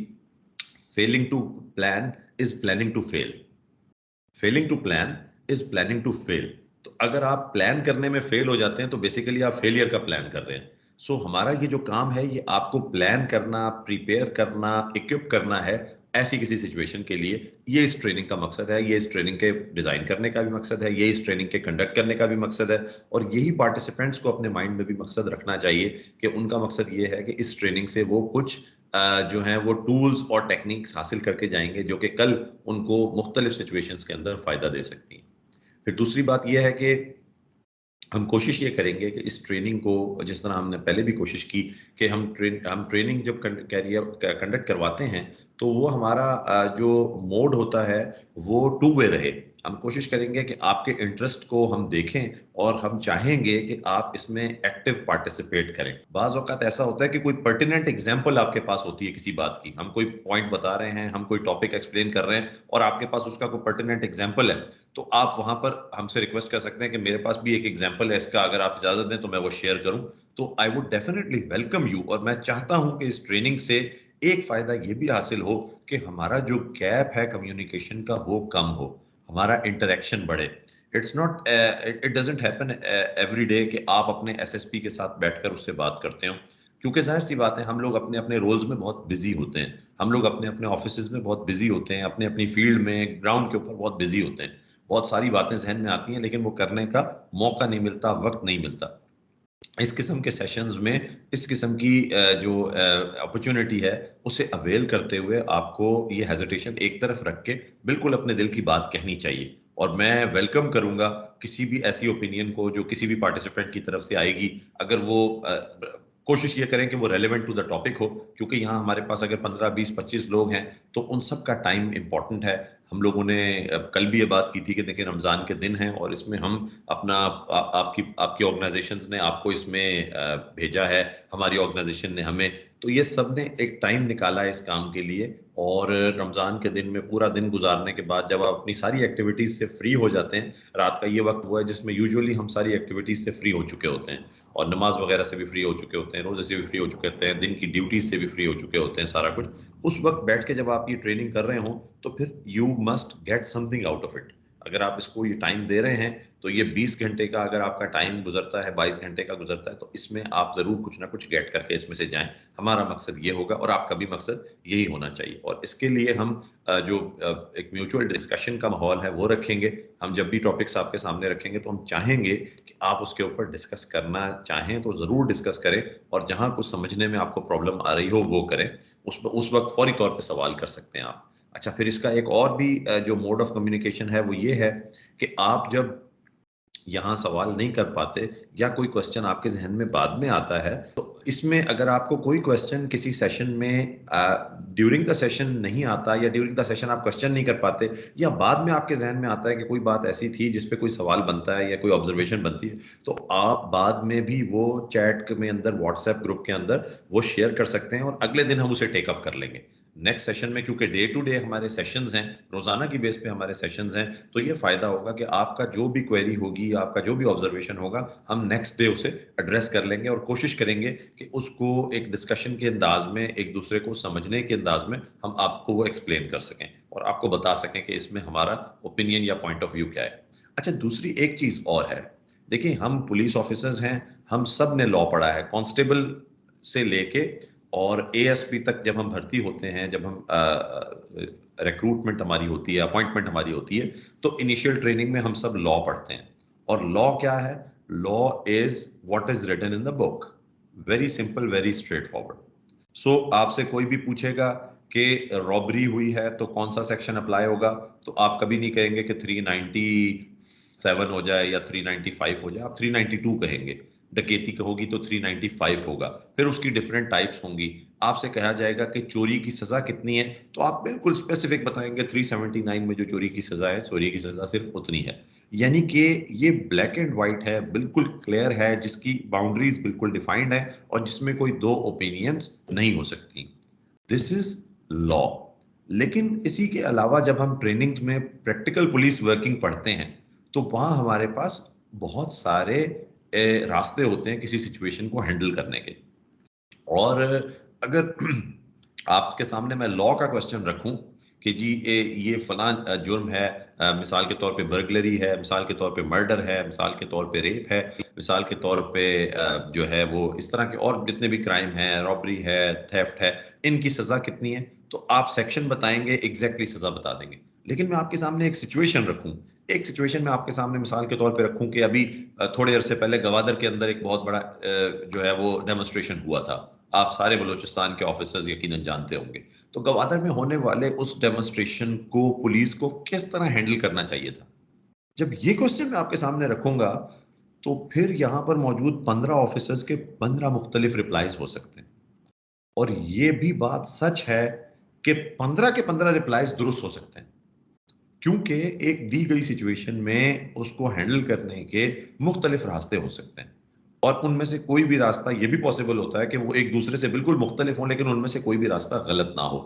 failing to plan is planning to fail. Failing to plan is planning to fail. तो अगर आप प्लान करने में फेल हो जाते हैं तो बेसिकली आप फेलियर का प्लान कर रहे हैं। सो हमारा ये जो काम है ये आपको प्लान करना, प्रिपेयर करना, इक्विप करना है ऐसी किसी सिचुएशन के लिए। ये इस ट्रेनिंग का मकसद है, ये इस ट्रेनिंग के डिजाइन करने का भी मकसद है, ये इस ट्रेनिंग के कंडक्ट करने का भी मकसद है, और यही पार्टिसिपेंट्स को अपने माइंड में भी मकसद रखना चाहिए कि उनका मकसद ये है कि इस ट्रेनिंग से वो कुछ जो है वो टूल्स और टेक्निक्स हासिल करके जाएंगे जो कि कल उनको मुख्तलिफ सिचुएशंस के अंदर फ़ायदा दे सकती हैं। फिर दूसरी बात ये है कि हम कोशिश ये करेंगे कि इस ट्रेनिंग को, जिस तरह हमने पहले भी कोशिश की कि हम ट्रेनिंग जब कंडक्ट करवाते हैं तो वो हमारा जो मोड होता है वो टू वे रहे। हम कोशिश करेंगे कि आपके इंटरेस्ट को हम देखें और हम चाहेंगे कि आप इसमें एक्टिव पार्टिसिपेट करें। बाज़ औक़ात ऐसा होता है कि कोई पर्टिनेंट एग्जांपल आपके पास होती है किसी बात की, हम कोई पॉइंट बता रहे हैं, हम कोई टॉपिक एक्सप्लेन कर रहे हैं और आपके पास उसका कोई पर्टिनेंट एग्जांपल है, तो आप वहां पर हमसे रिक्वेस्ट कर सकते हैं कि मेरे पास भी एक एग्जांपल है इसका, अगर आप इजाजत दें तो मैं वो शेयर करूं। तो I would definitely welcome you, और मैं चाहता हूं कि इस ट्रेनिंग से एक फायदा ये भी हासिल हो कि हमारा जो गैप है कम्युनिकेशन का वो कम हो, हमारा इंटरेक्शन बढ़े। It's not it doesn't happen every day कि आप अपने एसएसपी के साथ बैठकर उससे बात करते हो, क्योंकि जाहिर सी बात है हम लोग अपने अपने रोल्स में बहुत बिजी होते हैं, हम लोग अपने अपने ऑफिस में बहुत बिजी होते हैं, अपने अपनी फील्ड में ग्राउंड के ऊपर बहुत बिजी होते हैं। बहुत सारी बातें ज़हन में आती हैं लेकिन वो करने का मौका नहीं मिलता, वक़्त नहीं मिलता। इस किस्म के सेशंस में इस किस्म की जो अपॉर्च्युनिटी है उसे अवेल करते हुए आपको ये हेजिटेशन एक तरफ रख के बिल्कुल अपने दिल की बात कहनी चाहिए। और मैं वेलकम करूँगा किसी भी ऐसी ओपिनियन को जो किसी भी पार्टिसिपेंट की तरफ से आएगी, अगर वो कोशिश ये करें कि वो रेलेवेंट टू द टॉपिक हो, क्योंकि यहाँ हमारे पास अगर 15, 20, 25 लोग हैं तो उन सब का टाइम इम्पोर्टेंट है। हम लोगों ने कल भी ये बात की थी कि देखिए रमज़ान के दिन हैं और इसमें हम अपना आपकी आपकी ऑर्गेनाइजेशंस ने आपको इसमें भेजा है, हमारी ऑर्गेनाइजेशन ने हमें, तो ये सब ने एक टाइम निकाला है इस काम के लिए। और रमज़ान के दिन में पूरा दिन गुजारने के बाद जब आप अपनी सारी एक्टिविटीज़ से फ्री हो जाते हैं, रात का ये वक्त वो है जिसमें यूजुअली हम सारी एक्टिविटीज़ से फ्री हो चुके होते हैं और नमाज वगैरह से भी फ्री हो चुके होते हैं, रोज़े से भी फ्री हो चुके होते हैं, दिन की ड्यूटीज़ से भी फ्री हो चुके होते हैं, सारा कुछ। उस वक्त बैठ के जब आप ये ट्रेनिंग कर रहे हों तो फिर you must get something out of it. अगर आप इसको ये टाइम दे रहे हैं तो ये 20 घंटे का अगर आपका टाइम गुजरता है, 22 घंटे का गुजरता है, तो इसमें आप ज़रूर कुछ ना कुछ गेट करके इसमें से जाएँ। हमारा मकसद ये होगा और आपका भी मकसद यही होना चाहिए, और इसके लिए हम जो एक म्यूचुअल डिस्कशन का माहौल है वो रखेंगे। हम जब भी टॉपिक्स आपके सामने रखेंगे तो हम चाहेंगे कि आप उसके ऊपर डिस्कस करना चाहें तो ज़रूर डिस्कस करें, और जहाँ कुछ समझने में आपको प्रॉब्लम आ रही हो वो करें। उस वक्त फौरी तौर पे सवाल कर सकते हैं आप। अच्छा, फिर इसका एक और भी जो मोड ऑफ कम्युनिकेशन है वो ये है कि आप जब यहाँ सवाल नहीं कर पाते या कोई क्वेश्चन आपके ज़हन में बाद में आता है, तो इसमें अगर आपको कोई क्वेश्चन किसी सेशन में ड्यूरिंग द सेशन नहीं आता, या ड्यूरिंग द सेशन आप क्वेश्चन नहीं कर पाते, या बाद में आपके ज़हन में आता है कि कोई बात ऐसी थी जिस पे कोई सवाल बनता है या कोई ऑब्जर्वेशन बनती है, तो आप बाद में भी वो चैट में अंदर व्हाट्सएप ग्रुप के अंदर वो शेयर कर सकते हैं और अगले दिन हम उसे टेक अप कर लेंगे। नेक्स्ट सेशन में, क्योंकि डे टू डे हमारे सेशंस हैं, रोजाना की बेस पे हमारे सेशंस हैं, तो ये फायदा होगा कि आपका जो भी क्वेरी होगी, आपका जो भी ऑब्जर्वेशन होगा, हम नेक्स्ट डे उसे एड्रेस कर लेंगे और कोशिश करेंगे कि उसको एक डिस्कशन के अंदाज में, एक दूसरे को समझने के अंदाज में हम आपको वो एक्सप्लेन कर सकें और आपको बता सकें कि इसमें हमारा ओपिनियन या पॉइंट ऑफ व्यू क्या है। अच्छा, दूसरी एक चीज और है, देखिए हम पुलिस ऑफिसर्स हैं, हम सब ने लॉ पढ़ा है, कांस्टेबल से लेके और एएसपी तक जब हम भर्ती होते हैं, जब हम रिक्रूटमेंट हमारी होती है, अपॉइंटमेंट हमारी होती है, तो इनिशियल ट्रेनिंग में हम सब लॉ पढ़ते हैं। और लॉ क्या है? Law is what is written in the book, very simple, very straightforward. So आपसे कोई भी पूछेगा कि रॉबरी हुई है तो कौन सा सेक्शन अप्लाई होगा, तो आप कभी नहीं कहेंगे कि 397 हो जाए या 395 हो जाए, आप 392 कहेंगे। डकैती होगी तो 395 होगा, फिर उसकी डिफरेंट टाइप्स होंगी। आपसे कहा जाएगा कि चोरी की सजा कितनी है, तो आप बिल्कुल स्पेसिफिक बताएंगे 379 में जो चोरी की सजा है, चोरी की सजा सिर्फ उतनी है। यानी कि ये ब्लैक एंड व्हाइट है, बिल्कुल क्लियर है, जिसकी बाउंड्रीज बिल्कुल डिफाइंड है और जिसमें कोई दो ओपिनियंस नहीं हो सकती। This is law. लेकिन इसी के अलावा जब हम ट्रेनिंग में प्रैक्टिकल पुलिस वर्किंग पढ़ते हैं, तो वहां हमारे पास बहुत सारे रास्ते होते हैं किसी सिचुएशन को हैंडल करने के। और अगर आपके सामने मैं लॉ का क्वेश्चन रखूं कि जी ये फलां जुर्म है, मिसाल के तौर पे बर्गलरी है, मिसाल के तौर पे मर्डर है, मिसाल के तौर पे रेप है, मिसाल के तौर पे जो है वो इस तरह के और जितने भी क्राइम है, रॉबरी है, थेफ्ट है, इनकी सजा कितनी है, तो आप सेक्शन बताएंगे, एग्जैक्टली सजा बता देंगे। लेकिन मैं आपके सामने एक सिचुएशन रखूं, एक सिचुएशन में आपके सामने मिसाल के तौर पे रखूं कि अभी थोड़े अरसे पहले गवादर के अंदर एक बहुत बड़ा जो है वो डेमोन्स्ट्रेशन हुआ था। आप सारे बलूचिस्तान के ऑफिसर्स यकीनन जानते होंगे। तो गवादर में होने वाले उस डेमोन्स्ट्रेशन को पुलिस को किस तरह हैंडल करना चाहिए था, जब ये क्वेश्चन मैं आपके सामने रखूंगा, तो फिर यहां पर मौजूद 15 ऑफिसर्स के 15 मुख्तलिफ रिप्लाईज हो सकते हैं। और ये भी बात सच है कि 15 के 15 रिप्लाईज दुरुस्त हो सकते हैं, क्योंकि एक दी गई सिचुएशन में उसको हैंडल करने के मुख्तलिफ रास्ते हो सकते हैं। और उनमें से कोई भी रास्ता ये भी पॉसिबल होता है कि वो एक दूसरे से बिल्कुल मुख्तलिफ हो, लेकिन उनमें से कोई भी रास्ता गलत ना हो।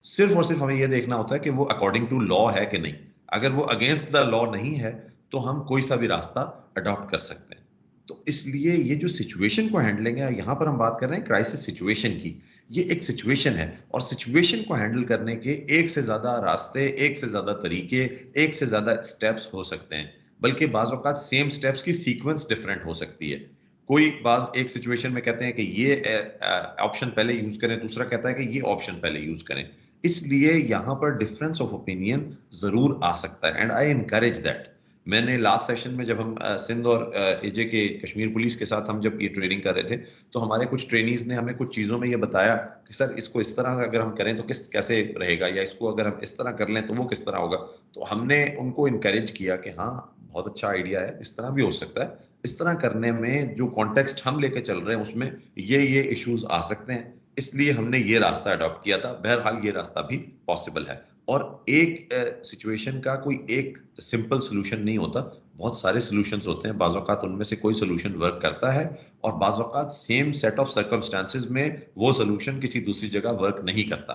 सिर्फ और सिर्फ हमें यह देखना होता है कि वो अकॉर्डिंग टू लॉ है कि नहीं। अगर वो अगेंस्ट द लॉ नहीं है, तो हम कोई सा भी रास्ता अडॉप्ट कर सकते हैं। तो इसलिए ये जो सिचुएशन को हैंडलिंग है, यहाँ पर हम बात कर रहे हैं क्राइसिस सिचुएशन की। ये एक सिचुएशन है और सिचुएशन को हैंडल करने के एक से ज्यादा रास्ते, एक से ज्यादा तरीके, एक से ज्यादा स्टेप्स हो सकते हैं। बल्कि बाज औक़ात सेम स्टेप्स की सीक्वेंस डिफरेंट हो सकती है। कोई बाज एक सिचुएशन में कहते हैं कि ये ऑप्शन पहले यूज करें, दूसरा कहता है कि ये ऑप्शन पहले यूज करें। इसलिए यहाँ पर डिफरेंस ऑफ ओपिनियन जरूर आ सकता है, एंड आई एनकरेज दैट। मैंने लास्ट सेशन में जब हम सिंध और एजे के कश्मीर पुलिस के साथ हम जब ये ट्रेनिंग कर रहे थे, तो हमारे कुछ ट्रेनीज ने हमें कुछ चीज़ों में ये बताया कि सर इसको इस तरह अगर हम करें तो किस कैसे रहेगा, या इसको अगर हम इस तरह कर लें तो वो किस तरह होगा। तो हमने उनको इनकरेज किया कि हाँ, बहुत अच्छा आइडिया है, इस तरह भी हो सकता है। इस तरह करने में जो कॉन्टेक्स्ट हम लेके चल रहे हैं उसमें ये इश्यूज आ सकते हैं, इसलिए हमने ये रास्ता अडॉप्ट किया था। बहरहाल ये रास्ता भी पॉसिबल है। और एक सिचुएशन का कोई एक सिंपल सोल्यूशन नहीं होता, बहुत सारे सॉल्यूशंस होते हैं। बाज़ औक़ात उनमें से कोई सॉल्यूशन वर्क करता है और बाज़ औक़ात सेम सेट ऑफ सर्कमस्टेंसेस में वो सॉल्यूशन किसी दूसरी जगह वर्क नहीं करता।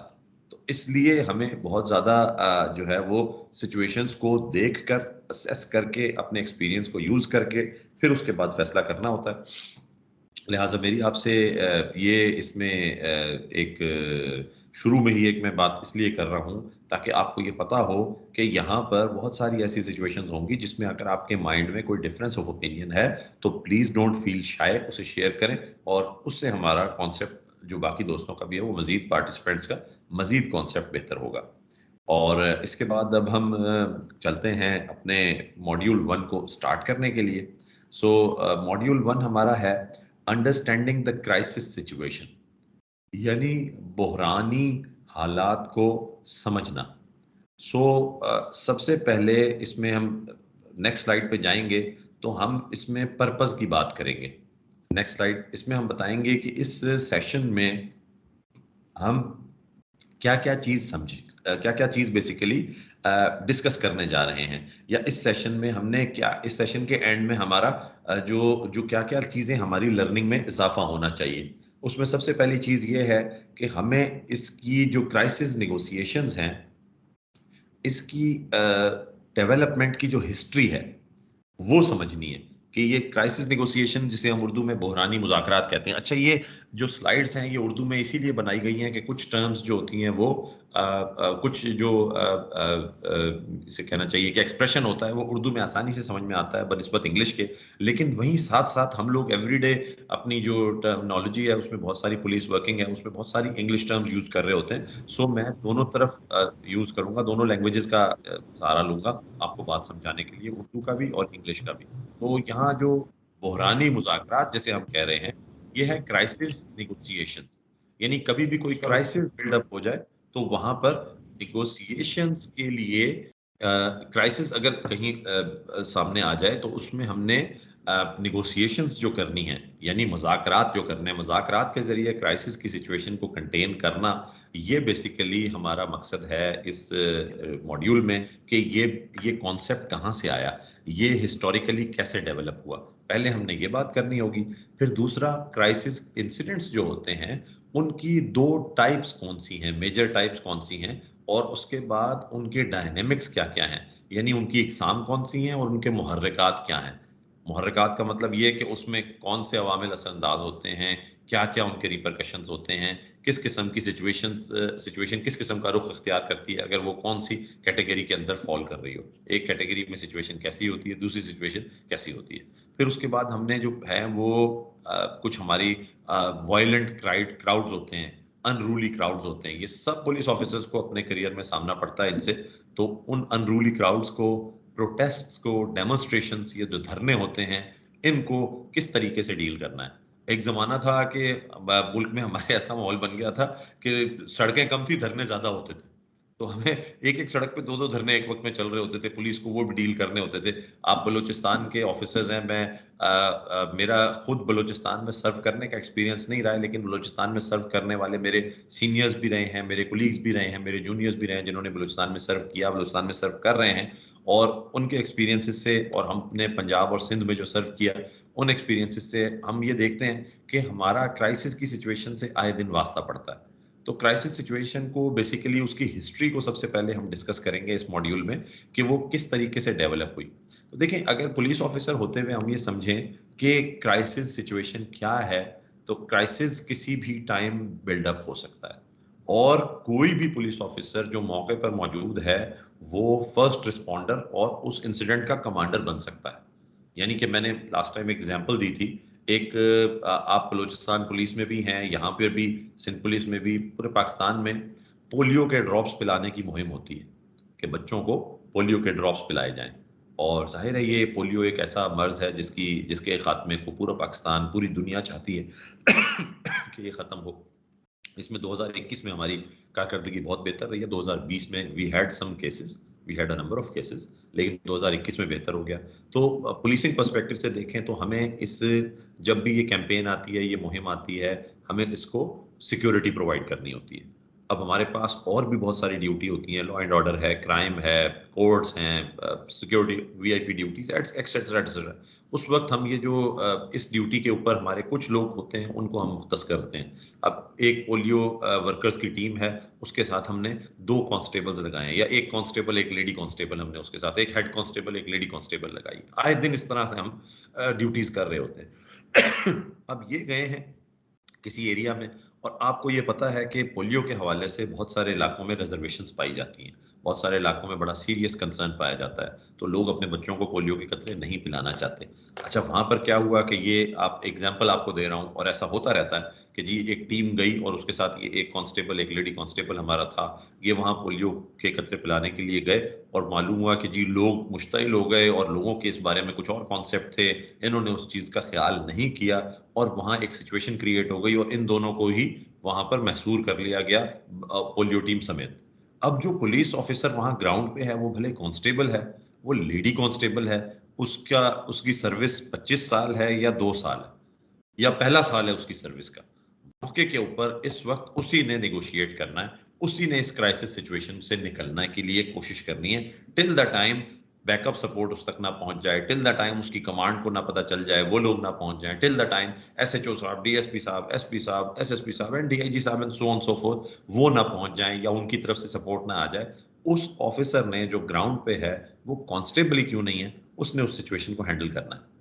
तो इसलिए हमें बहुत ज़्यादा जो है वो सिचुएशंस को देखकर, असेस करके, अपने एक्सपीरियंस को यूज़ करके फिर उसके बाद फैसला करना होता है। लिहाजा मेरी आपसे ये इसमें एक शुरू में ही एक मैं बात इसलिए कर रहा हूँ ताकि आपको ये पता हो कि यहाँ पर बहुत सारी ऐसी सिचुएशंस होंगी जिसमें अगर आपके माइंड में कोई डिफरेंस ऑफ ओपिनियन है, तो प्लीज़ डोंट फील शाय, उसे शेयर करें और उससे हमारा कॉन्सेप्ट जो बाकी दोस्तों का भी है, वो मज़ीद पार्टिसिपेंट्स का मज़ीद कॉन्सेप्ट बेहतर होगा। और इसके बाद अब हम चलते हैं अपने मॉड्यूल 1 को स्टार्ट करने के लिए। सो मॉड्यूल 1 हमारा है अंडरस्टैंडिंग द क्राइसिस सिचुएशन, यानी बहरानी हालात को समझना। सो सबसे पहले इसमें हम नेक्स्ट स्लाइड पे जाएंगे तो हम इसमें पर्पस की बात करेंगे। नेक्स्ट स्लाइड, इसमें हम बताएंगे कि इस सेशन में हम क्या-क्या चीज़ समझी, क्या-क्या चीज़ बेसिकली डिस्कस करने जा रहे हैं, या इस सेशन में हमने क्या, इस सेशन के एंड में हमारा जो क्या-क्या चीज़ें हमारी लर्निंग में इज़ाफ़ा होना चाहिए। उसमें सबसे पहली चीज़ ये है कि हमें इसकी जो क्राइसिस नेगोशिएशंस हैं, इसकी डेवलपमेंट की जो हिस्ट्री है, वो समझनी है कि ये क्राइसिस नेगोशिएशन जिसे हम उर्दू में बहरानी मुज़ाकरात कहते हैं। अच्छा, ये जो स्लाइड्स हैं ये उर्दू में इसीलिए बनाई गई हैं कि कुछ टर्म्स जो होती हैं वो कुछ जो इसे कहना चाहिए कि एक्सप्रेशन होता है वो उर्दू में आसानी से समझ में आता है बनिस्बत इंग्लिश के, लेकिन वहीं साथ-साथ हम लोग एवरीडे अपनी जो टर्मिनोलॉजी है उसमें बहुत सारी पुलिस वर्किंग है, उसमें बहुत सारी इंग्लिश टर्म्स यूज़ कर रहे होते हैं। सो मैं दोनों तरफ यूज़ करूँगा, दोनों लैंग्वेजेज़ का सहारा लूँगा आपको बात समझाने के लिए, उर्दू का भी और इंग्लिश का भी। तो यहाँ जो बहरानी मुज़ाकरात जिसे हम कह रहे हैं, ये है क्राइसिस नेगोशिएशंस। यानी कभी भी कोई Sorry. क्राइसिस बिल्डअप हो जाए, तो वहाँ पर नेगोशिएशंस के लिए क्राइसिस अगर कहीं सामने आ जाए, तो उसमें हमने नेगोशिएशंस जो करनी है, यानी मुज़ाकरात जो करने हैं, मुज़ाकरात के ज़रिए क्राइसिस की सिचुएशन को कंटेन करना, ये बेसिकली हमारा मकसद है इस मॉड्यूल में कि ये कॉन्सेप्ट कहाँ से आया, ये हिस्टोरिकली कैसे डेवलप हुआ। पहले हमने ये बात करनी होगी। फिर दूसरा, क्राइसिस इंसिडेंट्स जो होते हैं, उनकी 2 टाइप्स कौन-सी हैं, मेजर टाइप्स कौन-सी हैं और उसके बाद उनके डायनामिक्स क्या-क्या हैं, यानी उनकी इकसाम कौन-सी हैं और उनके मुहर्रिकात क्या हैं। मुहर्रिकात का मतलब ये है कि उसमें कौन से अवामिल असरअंदाज होते हैं, क्या-क्या उनके रिपरकशंस होते हैं, किस किस्म की सिचुएशन किस किस्म का रुख इख्तियार करती है, अगर वो कौन-सी कैटेगरी के अंदर फॉल कर रही हो। एक कैटेगरी में सिचुएशन कैसी होती है, दूसरी सिचुएशन कैसी होती है। फिर उसके बाद हमने जो है वो कुछ हमारी वायलेंट क्राउड्स होते हैं, अनरूली क्राउड्स होते हैं। ये सब पुलिस ऑफिसर्स को अपने करियर में सामना पड़ता है इनसे। तो उन अनरूली क्राउड्स को, प्रोटेस्ट्स को, डेमोन्स्ट्रेशंस, ये जो धरने होते हैं, इनको किस तरीके से डील करना है। एक ज़माना था कि मुल्क में हमारे ऐसा माहौल बन गया था कि सड़कें कम थी, धरने ज़्यादा होते थे। तो हमें एक-एक सड़क पे 2-2 धरने एक वक़्त में चल रहे होते थे, पुलिस को वो भी डील करने होते थे। आप बलूचिस्तान के ऑफिसर्स हैं, मेरा खुद बलूचिस्तान में सर्व करने का एक्सपीरियंस नहीं रहा है, लेकिन बलूचिस्तान में सर्व करने वाले मेरे सीनियर्स भी रहे हैं, मेरे कोलीग्स भी रहे हैं, मेरे जूनियर्स भी रहे हैं, जिन्होंने बलूचिस्तान में सर्व किया, बलूचिस्तान में सर्व कर रहे हैं। और उनके एक्सपीरियंसेस से और हमने पंजाब और सिंध में जो सर्व किया, उन एक्सपीरियंसेस से हम ये देखते हैं कि हमारा क्राइसिस की सिचुएशन से आए दिन वास्ता पड़ता है। तो क्राइसिस सिचुएशन को बेसिकली उसकी हिस्ट्री को सबसे पहले हम डिस्कस करेंगे इस मॉड्यूल में कि वो किस तरीके से डेवलप हुई। तो देखिए, अगर पुलिस ऑफिसर होते हुए हम ये समझें कि क्राइसिस सिचुएशन क्या है, तो क्राइसिस किसी भी टाइम बिल्डअप हो सकता है और कोई भी पुलिस ऑफिसर जो मौके पर मौजूद है, वो फर्स्ट रिस्पॉन्डर और उस इंसिडेंट का कमांडर बन सकता है। यानी कि मैंने लास्ट टाइम एग्जांपल दी थी, एक आप बलूचिस्तान पुलिस में भी हैं, यहाँ पे भी सिंध पुलिस में भी, पूरे पाकिस्तान में पोलियो के ड्रॉप्स पिलाने की मुहिम होती है कि बच्चों को पोलियो के ड्रॉप्स पिलाए जाएं। और जाहिर है ये पोलियो एक ऐसा मर्ज है जिसके खात्मे को पूरा पाकिस्तान, पूरी दुनिया चाहती है कि ये खत्म हो। इसमें 2021 में हमारी कारकर्दगी बहुत बेहतर रही है। 2020 में we had a number of cases, लेकिन 2021 में बेहतर हो गया। तो पुलिसिंग पर्सपेक्टिव से देखें तो हमें जब भी ये कैंपेन आती है, ये मुहिम आती है, हमें इसको सिक्योरिटी प्रोवाइड करनी होती है। अब हमारे पास और भी बहुत सारी ड्यूटी होती हैं, लॉ एंड ऑर्डर है, क्राइम है, कोर्ट्स हैं, security, VIP duties, etcetera etcetera. उस वक्त हम ये जो इस ड्यूटी के ऊपर हमारे कुछ लोग होते हैं, उनको हम मुख्तस करते हैं। अब एक पोलियो वर्कर्स की टीम है, उसके साथ हमने 2 कांस्टेबल्स लगाए हैं, या एक कांस्टेबल, एक लेडी कांस्टेबल, हमने उसके साथ एक हेड कांस्टेबल, एक लेडी कांस्टेबल लगाई। आए दिन इस तरह से हम ड्यूटीज कर रहे होते हैं। अब ये गए हैं किसी एरिया में और आपको ये पता है कि पोलियो के हवाले से बहुत सारे इलाकों में रिजर्वेशंस पाई जाती हैं, बहुत सारे इलाकों में बड़ा सीरियस कंसर्न पाया जाता है, तो लोग अपने बच्चों को पोलियो के कतरे नहीं पिलाना चाहते। अच्छा, वहाँ पर क्या हुआ कि ये आप एग्जाम्पल आपको दे रहा हूँ और ऐसा होता रहता है कि जी एक टीम गई और उसके साथ ये एक कांस्टेबल, एक लेडी कांस्टेबल हमारा था, ये वहाँ पोलियो के कतरे पिलाने के लिए गए और मालूम हुआ कि जी लोग मुश्तिल हो गए और लोगों के इस बारे में कुछ और कॉन्सेप्ट थे, इन्होंने उस चीज़ का ख्याल नहीं किया और वहाँ एक सिचुएशन क्रिएट हो गई और इन दोनों को ही वहाँ पर महसूर कर लिया गया पोलियो टीम समेत। अब जो पुलिस ऑफिसर वहाँ ग्राउंड पे है, वो भले कांस्टेबल है, वो लेडी कांस्टेबल है, उसकी सर्विस 25 साल है या 2 साल है या पहला साल है उसकी सर्विस का। मौके के ऊपर इस वक्त उसी ने नेगोशिएट करना है, उसी ने इस क्राइसिस सिचुएशन से निकलने के लिए कोशिश करनी है till the time backup support उस तक ना पहुंच जाए, टिल द टाइम उसकी कमांड को ना पता चल जाए, वो लोग ना पहुंच जाएं, टिल द टाइम एसएचओ साहब, डीएसपी साहब, एसपी साहब, एसएसपी साहब एंड डीआईजी साहब and so on so fourth वो ना पहुंच जाएं या उनकी तरफ से सपोर्ट ना आ जाए, उस ऑफिसर ने जो ग्राउंड पे है वो कांस्टेबल ही क्यों नहीं है, उसने उस सिचुएशन को हैंडल करना है।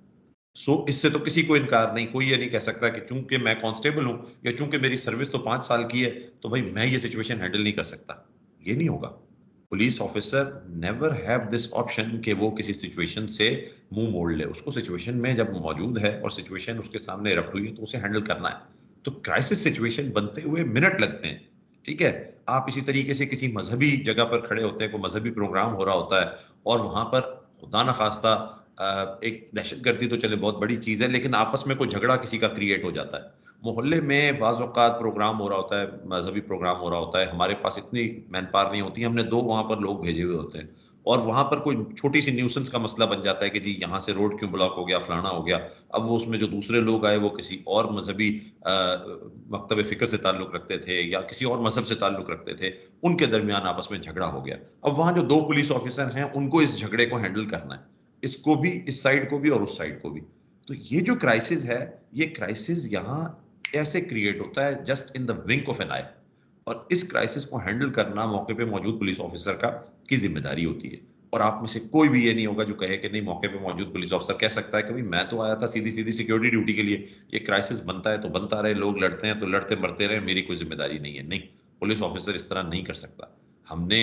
इससे तो किसी को इनकार नहीं, कोई ये नहीं कह सकता कि चूंकि मैं कांस्टेबल हूं या चूंकि मेरी सर्विस तो 5 साल की है तो भाई मैं ये सिचुएशन हैंडल नहीं कर सकता। ये नहीं होगा। Police officer never have this option कि वो किसी सिचुएशन से मुंह मोड़ ले। उसको सिचुएशन में जब मौजूद है और सिचुएशन उसके सामने इरप्ट हुई है तो उसे हैंडल करना है। तो क्राइसिस सिचुएशन बनते हुए मिनट लगते हैं, ठीक है। आप इसी तरीके से किसी मजहबी जगह पर खड़े होते हैं, कोई मजहबी प्रोग्राम हो रहा होता है और वहां पर खुदा न खास्ता एक दहशतगर्दी तो चले बहुत बड़ी चीज है, लेकिन आपस में कोई झगड़ा किसी का क्रिएट हो जाता है। मोहल्ले में बाज़ औक़ात प्रोग्राम हो रहा होता है, मजहबी प्रोग्राम हो रहा होता है, हमारे पास इतनी मैन पावर नहीं होती, हमने 2 वहाँ पर लोग भेजे हुए होते हैं और वहाँ पर कोई छोटी सी न्यूसेंस का मसला बन जाता है कि जी यहाँ से रोड क्यों ब्लॉक हो गया, फलाना हो गया। अब वो उसमें जो दूसरे लोग आए वो किसी और मजहबी मकतब फ़िक्र से ताल्लुक़ रखते थे या किसी और मजहब से ताल्लुक़ रखते थे, उनके दरमियान आपस में झगड़ा हो गया। अब वहाँ जो 2 पुलिस ऑफिसर हैं उनको इस झगड़े को हैंडल करना है, इसको भी, इस साइड को भी और उस साइड को भी। तो ये जो क्राइसिस है, ये क्राइसिस यहाँ कैसे क्रिएट होता है, just in the wink of an eye. और इस क्राइसिस को हैंडल करना मौके पे मौजूद पुलिस ऑफिसर का की जिम्मेदारी होती है। और आप में से कोई भी ये नहीं होगा जो कहे कि नहीं, मौके पे मौजूद पुलिस ऑफिसर कह सकता है कभी मैं तो आया था सीधी सीधी सिक्योरिटी ड्यूटी के लिए, ये क्राइसिस बनता है तो बनता रहे, लोग लड़ते हैं तो लड़ते मरते रहे, मेरी कोई जिम्मेदारी नहीं है। नहीं, पुलिस ऑफिसर इस तरह नहीं कर सकता। हमने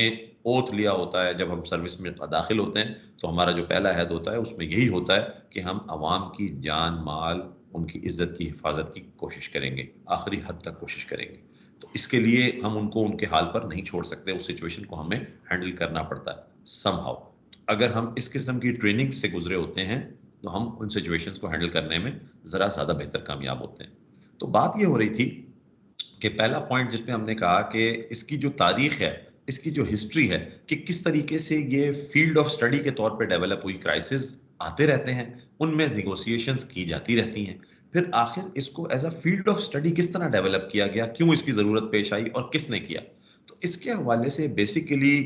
ओथ लिया होता है जब हम सर्विस में दाखिल होते हैं, तो हमारा जो पहला अहद होता है उसमें यही होता है कि हम अवाम की जान माल, उनकी इज्जत की हिफाजत की कोशिश करेंगे, आखिरी हद तक कोशिश करेंगे। तो इसके लिए हम उनको उनके हाल पर नहीं छोड़ सकते, उस सिचुएशन को हमें हैंडल करना पड़ता है समहाउ। अगर हम इस किस्म की ट्रेनिंग से गुजरे होते हैं तो हम उन सिचुएशंस को हैंडल करने में ज़रा ज़्यादा बेहतर कामयाब होते हैं। तो बात ये हो रही थी कि पहला पॉइंट जिस पे हमने कहा कि इसकी जो तारीख है, इसकी जो हिस्ट्री है कि किस तरीके से ये फील्ड ऑफ स्टडी के तौर पे डेवलप हुई, क्राइसिस आते रहते हैं, उनमें नेगोशिएशंस की जाती रहती हैं। फिर आखिर इसको as a field of study किस तरह डेवलप किया गया, क्यों इसकी ज़रूरत पेश आई और किसने किया? तो इसके हवाले से बेसिकली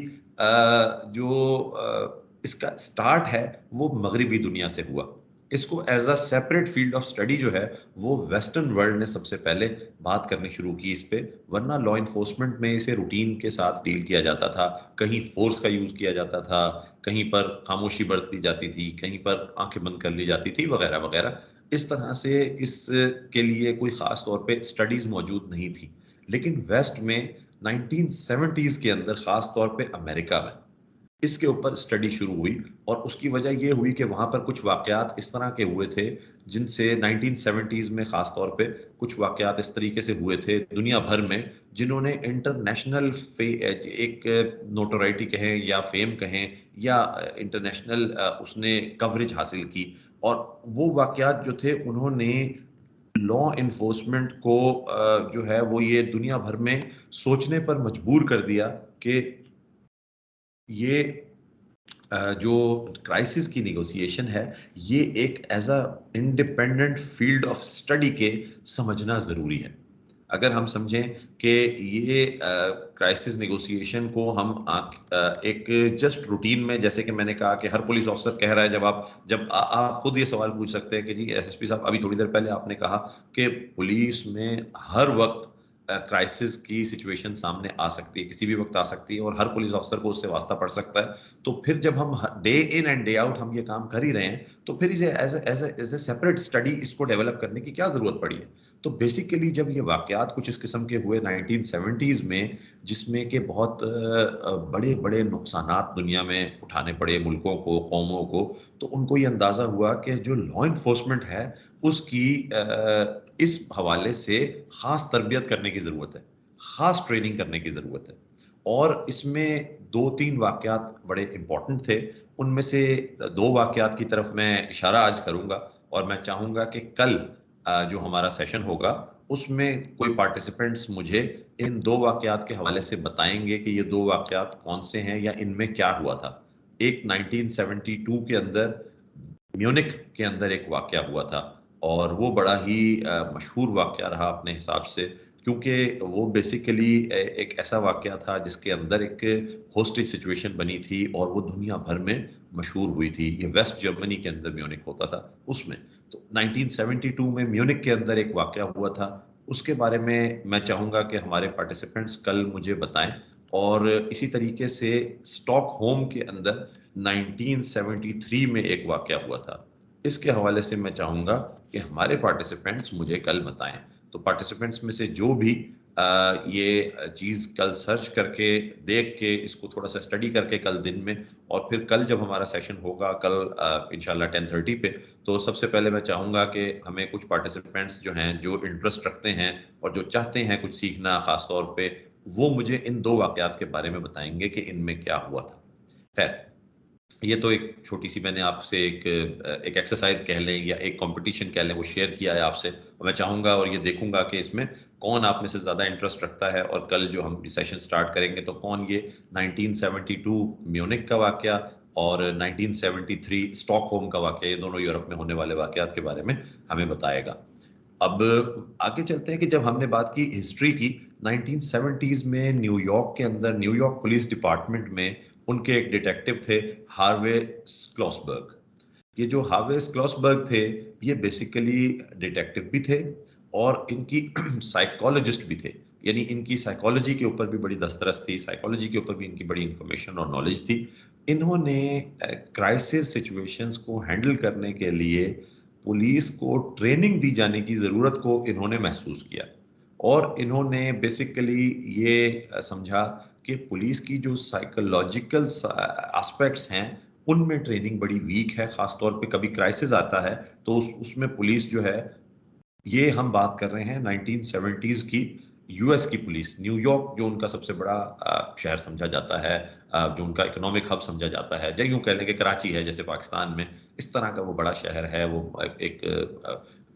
इसका स्टार्ट है वो मगरिबी दुनिया से हुआ। इसको as a separate field of study जो है वो वेस्टर्न वर्ल्ड ने सबसे पहले बात करनी शुरू की इस पे, वरना लॉ एनफोर्समेंट में इसे रूटीन के साथ डील किया जाता था, कहीं फोर्स का यूज़ किया जाता था, कहीं पर खामोशी बरती जाती थी, कहीं पर आंखें बंद कर ली जाती थी वगैरह वगैरह। इस तरह से इस के लिए कोई ख़ास तौर पे स्टडीज़ मौजूद नहीं थी। लेकिन वेस्ट में 1970s के अंदर ख़ास तौर पे अमेरिका में इसके ऊपर स्टडी शुरू हुई और उसकी वजह ये हुई कि वहाँ पर कुछ वाक़यात इस तरह के हुए थे, जिनसे 1970s में ख़ास तौर पे कुछ वाक़यात इस तरीके से हुए थे दुनिया भर में, जिन्होंने इंटरनेशनल एक नोटोराइटी कहें या फेम कहें या इंटरनेशनल उसने कवरेज हासिल की। और वो वाक़यात जो थे उन्होंने लॉ एनफोर्समेंट को जो है वो ये दुनिया भर में सोचने पर मजबूर कर दिया कि ये जो क्राइसिस की नेगोशिएशन है, ये एक as a independent field of study के समझना ज़रूरी है। अगर हम समझें कि ये क्राइसिस नेगोशिएशन को हम एक जस्ट रूटीन में, जैसे कि मैंने कहा कि हर पुलिस ऑफिसर कह रहा है, जब आप खुद ये सवाल पूछ सकते हैं कि जी एसएसपी साहब, अभी थोड़ी देर पहले आपने कहा कि पुलिस में हर वक़्त क्राइसिस की सिचुएशन सामने आ सकती है, किसी भी वक़्त आ सकती है और हर पुलिस ऑफिसर को उससे वास्ता पड़ सकता है। तो फिर जब हम day in and day out हम ये काम कर ही रहे हैं, तो फिर इसे एज ए सेपरेट स्टडी इसको डेवलप करने की क्या ज़रूरत पड़ी है? तो बेसिकली जब ये वाक़यात कुछ इस किस्म के हुए 1970s में, जिसमें कि बहुत बड़े-बड़े नुकसानात दुनिया में उठाने पड़े मुल्कों को, कौमों को, तो उनको ये अंदाज़ा हुआ कि जो लॉ एनफोर्समेंट है, उसकी इस हवाले से ख़ास तरबियत करने की ज़रूरत है, ख़ास ट्रेनिंग करने की ज़रूरत है। और इसमें 2-3 वाक़यात बड़े इम्पोर्टेंट थे, उनमें से 2 वाक़यात की तरफ मैं इशारा आज करूँगा और मैं चाहूँगा कि कल जो हमारा सेशन होगा, उसमें कोई पार्टिसिपेंट्स मुझे इन 2 वाक़यात के हवाले से बताएँगे कि ये 2 वाक़यात कौन से हैं या इनमें क्या हुआ था। एक 1972 के अंदर म्यूनिख के अंदर एक वाक़या हुआ था और वो बड़ा ही मशहूर वाक़या रहा अपने हिसाब से, क्योंकि वो बेसिकली एक ऐसा वाक़या था जिसके अंदर एक होस्टेज सिचुएशन बनी थी और वो दुनिया भर में मशहूर हुई थी, ये वेस्ट जर्मनी के अंदर म्यूनिक होता था उसमें। तो 1972 में म्यूनिक के अंदर एक वाकया हुआ था, उसके बारे में मैं चाहूँगा कि हमारे पार्टिसिपेंट्स कल मुझे बताएं। और इसी तरीके से स्टॉकहोम के अंदर 1973 में एक वाकया हुआ था, इसके हवाले से मैं चाहूँगा कि हमारे पार्टिसिपेंट्स मुझे कल बताएं। तो पार्टिसिपेंट्स में से जो भी ये चीज़ कल सर्च करके देख के इसको थोड़ा सा स्टडी करके कल दिन में, और फिर कल जब हमारा सेशन होगा कल इंशाल्लाह 10:30 पे, तो सबसे पहले मैं चाहूँगा कि हमें कुछ पार्टिसिपेंट्स जो हैं जो इंटरेस्ट रखते हैं और जो चाहते हैं कुछ सीखना ख़ास तौर पे, वो मुझे इन 2 वाक़यात के बारे में बताएंगे कि इनमें क्या हुआ था। खैर, ये तो एक छोटी सी मैंने आपसे एक एक्सरसाइज कह लें या एक कंपटीशन कह लें, वो शेयर किया है आपसे, और मैं चाहूँगा और ये देखूंगा कि इसमें कौन आप में से ज़्यादा इंटरेस्ट रखता है, और कल जो हम सेशन स्टार्ट करेंगे तो कौन ये 1972 म्यूनिक का वाकया और 1973 स्टॉकहोम का वाकया, ये दोनों यूरोप में होने वाले वाकयात के बारे में हमें बताएगा। अब आगे चलते हैं कि जब हमने बात की हिस्ट्री की, 1970s में न्यूयॉर्क के अंदर न्यूयॉर्क पुलिस डिपार्टमेंट में उनके एक डिटेक्टिव थे, हार्वे स्क्लॉसबर्ग। ये जो हार्वे स्क्लॉसबर्ग थे, ये बेसिकली डिटेक्टिव भी थे और इनकी साइकोलॉजिस्ट भी थे, यानी इनकी साइकोलॉजी के ऊपर भी बड़ी दस्तरस थी, साइकोलॉजी के ऊपर भी इनकी बड़ी इंफॉर्मेशन और नॉलेज थी। इन्होंने क्राइसिस सिचुएशंस को हैंडल करने के लिए पुलिस को ट्रेनिंग दी जाने की ज़रूरत को इन्होंने महसूस किया, और इन्होंने बेसिकली ये समझा कि पुलिस की जो साइकोलॉजिकल एस्पेक्ट्स हैं उनमें ट्रेनिंग बड़ी वीक है, खास तौर पे कभी क्राइसिस आता है तो उसमें पुलिस जो है, ये हम बात कर रहे हैं 1970s की यूएस की पुलिस, न्यूयॉर्क जो उनका सबसे बड़ा शहर समझा जाता है, जो उनका इकोनॉमिक हब समझा जाता है, या यूं कह लें कि कराची है जैसे पाकिस्तान में, इस तरह का वो बड़ा शहर है, वो एक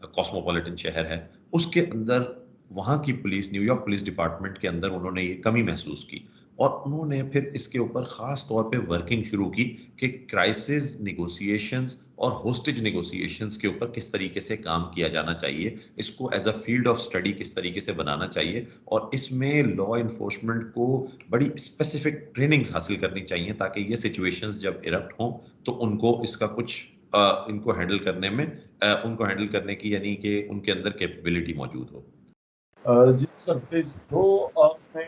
कॉस्मोपॉलिटन शहर है, उसके अंदर वहाँ की पुलिस, न्यूयॉर्क पुलिस डिपार्टमेंट के अंदर उन्होंने ये कमी महसूस की, और उन्होंने फिर इसके ऊपर ख़ास तौर पे वर्किंग शुरू की कि क्राइसिस नेगोशिएशंस और होस्टेज नेगोशिएशंस के ऊपर किस तरीके से काम किया जाना चाहिए, इसको as a field of study किस तरीके से बनाना चाहिए, और इसमें लॉ इन्फोर्समेंट को बड़ी स्पेसिफिक ट्रेनिंग्स हासिल करनी चाहिए ताकि ये सिचुएशंस जब इरप्ट हों तो उनको इसका कुछ इनको हैंडल करने में उनको हैंडल करने की, यानी कि उनके अंदर कैपेबिलिटी मौजूद हो। जी सर, प्लीज दो आपने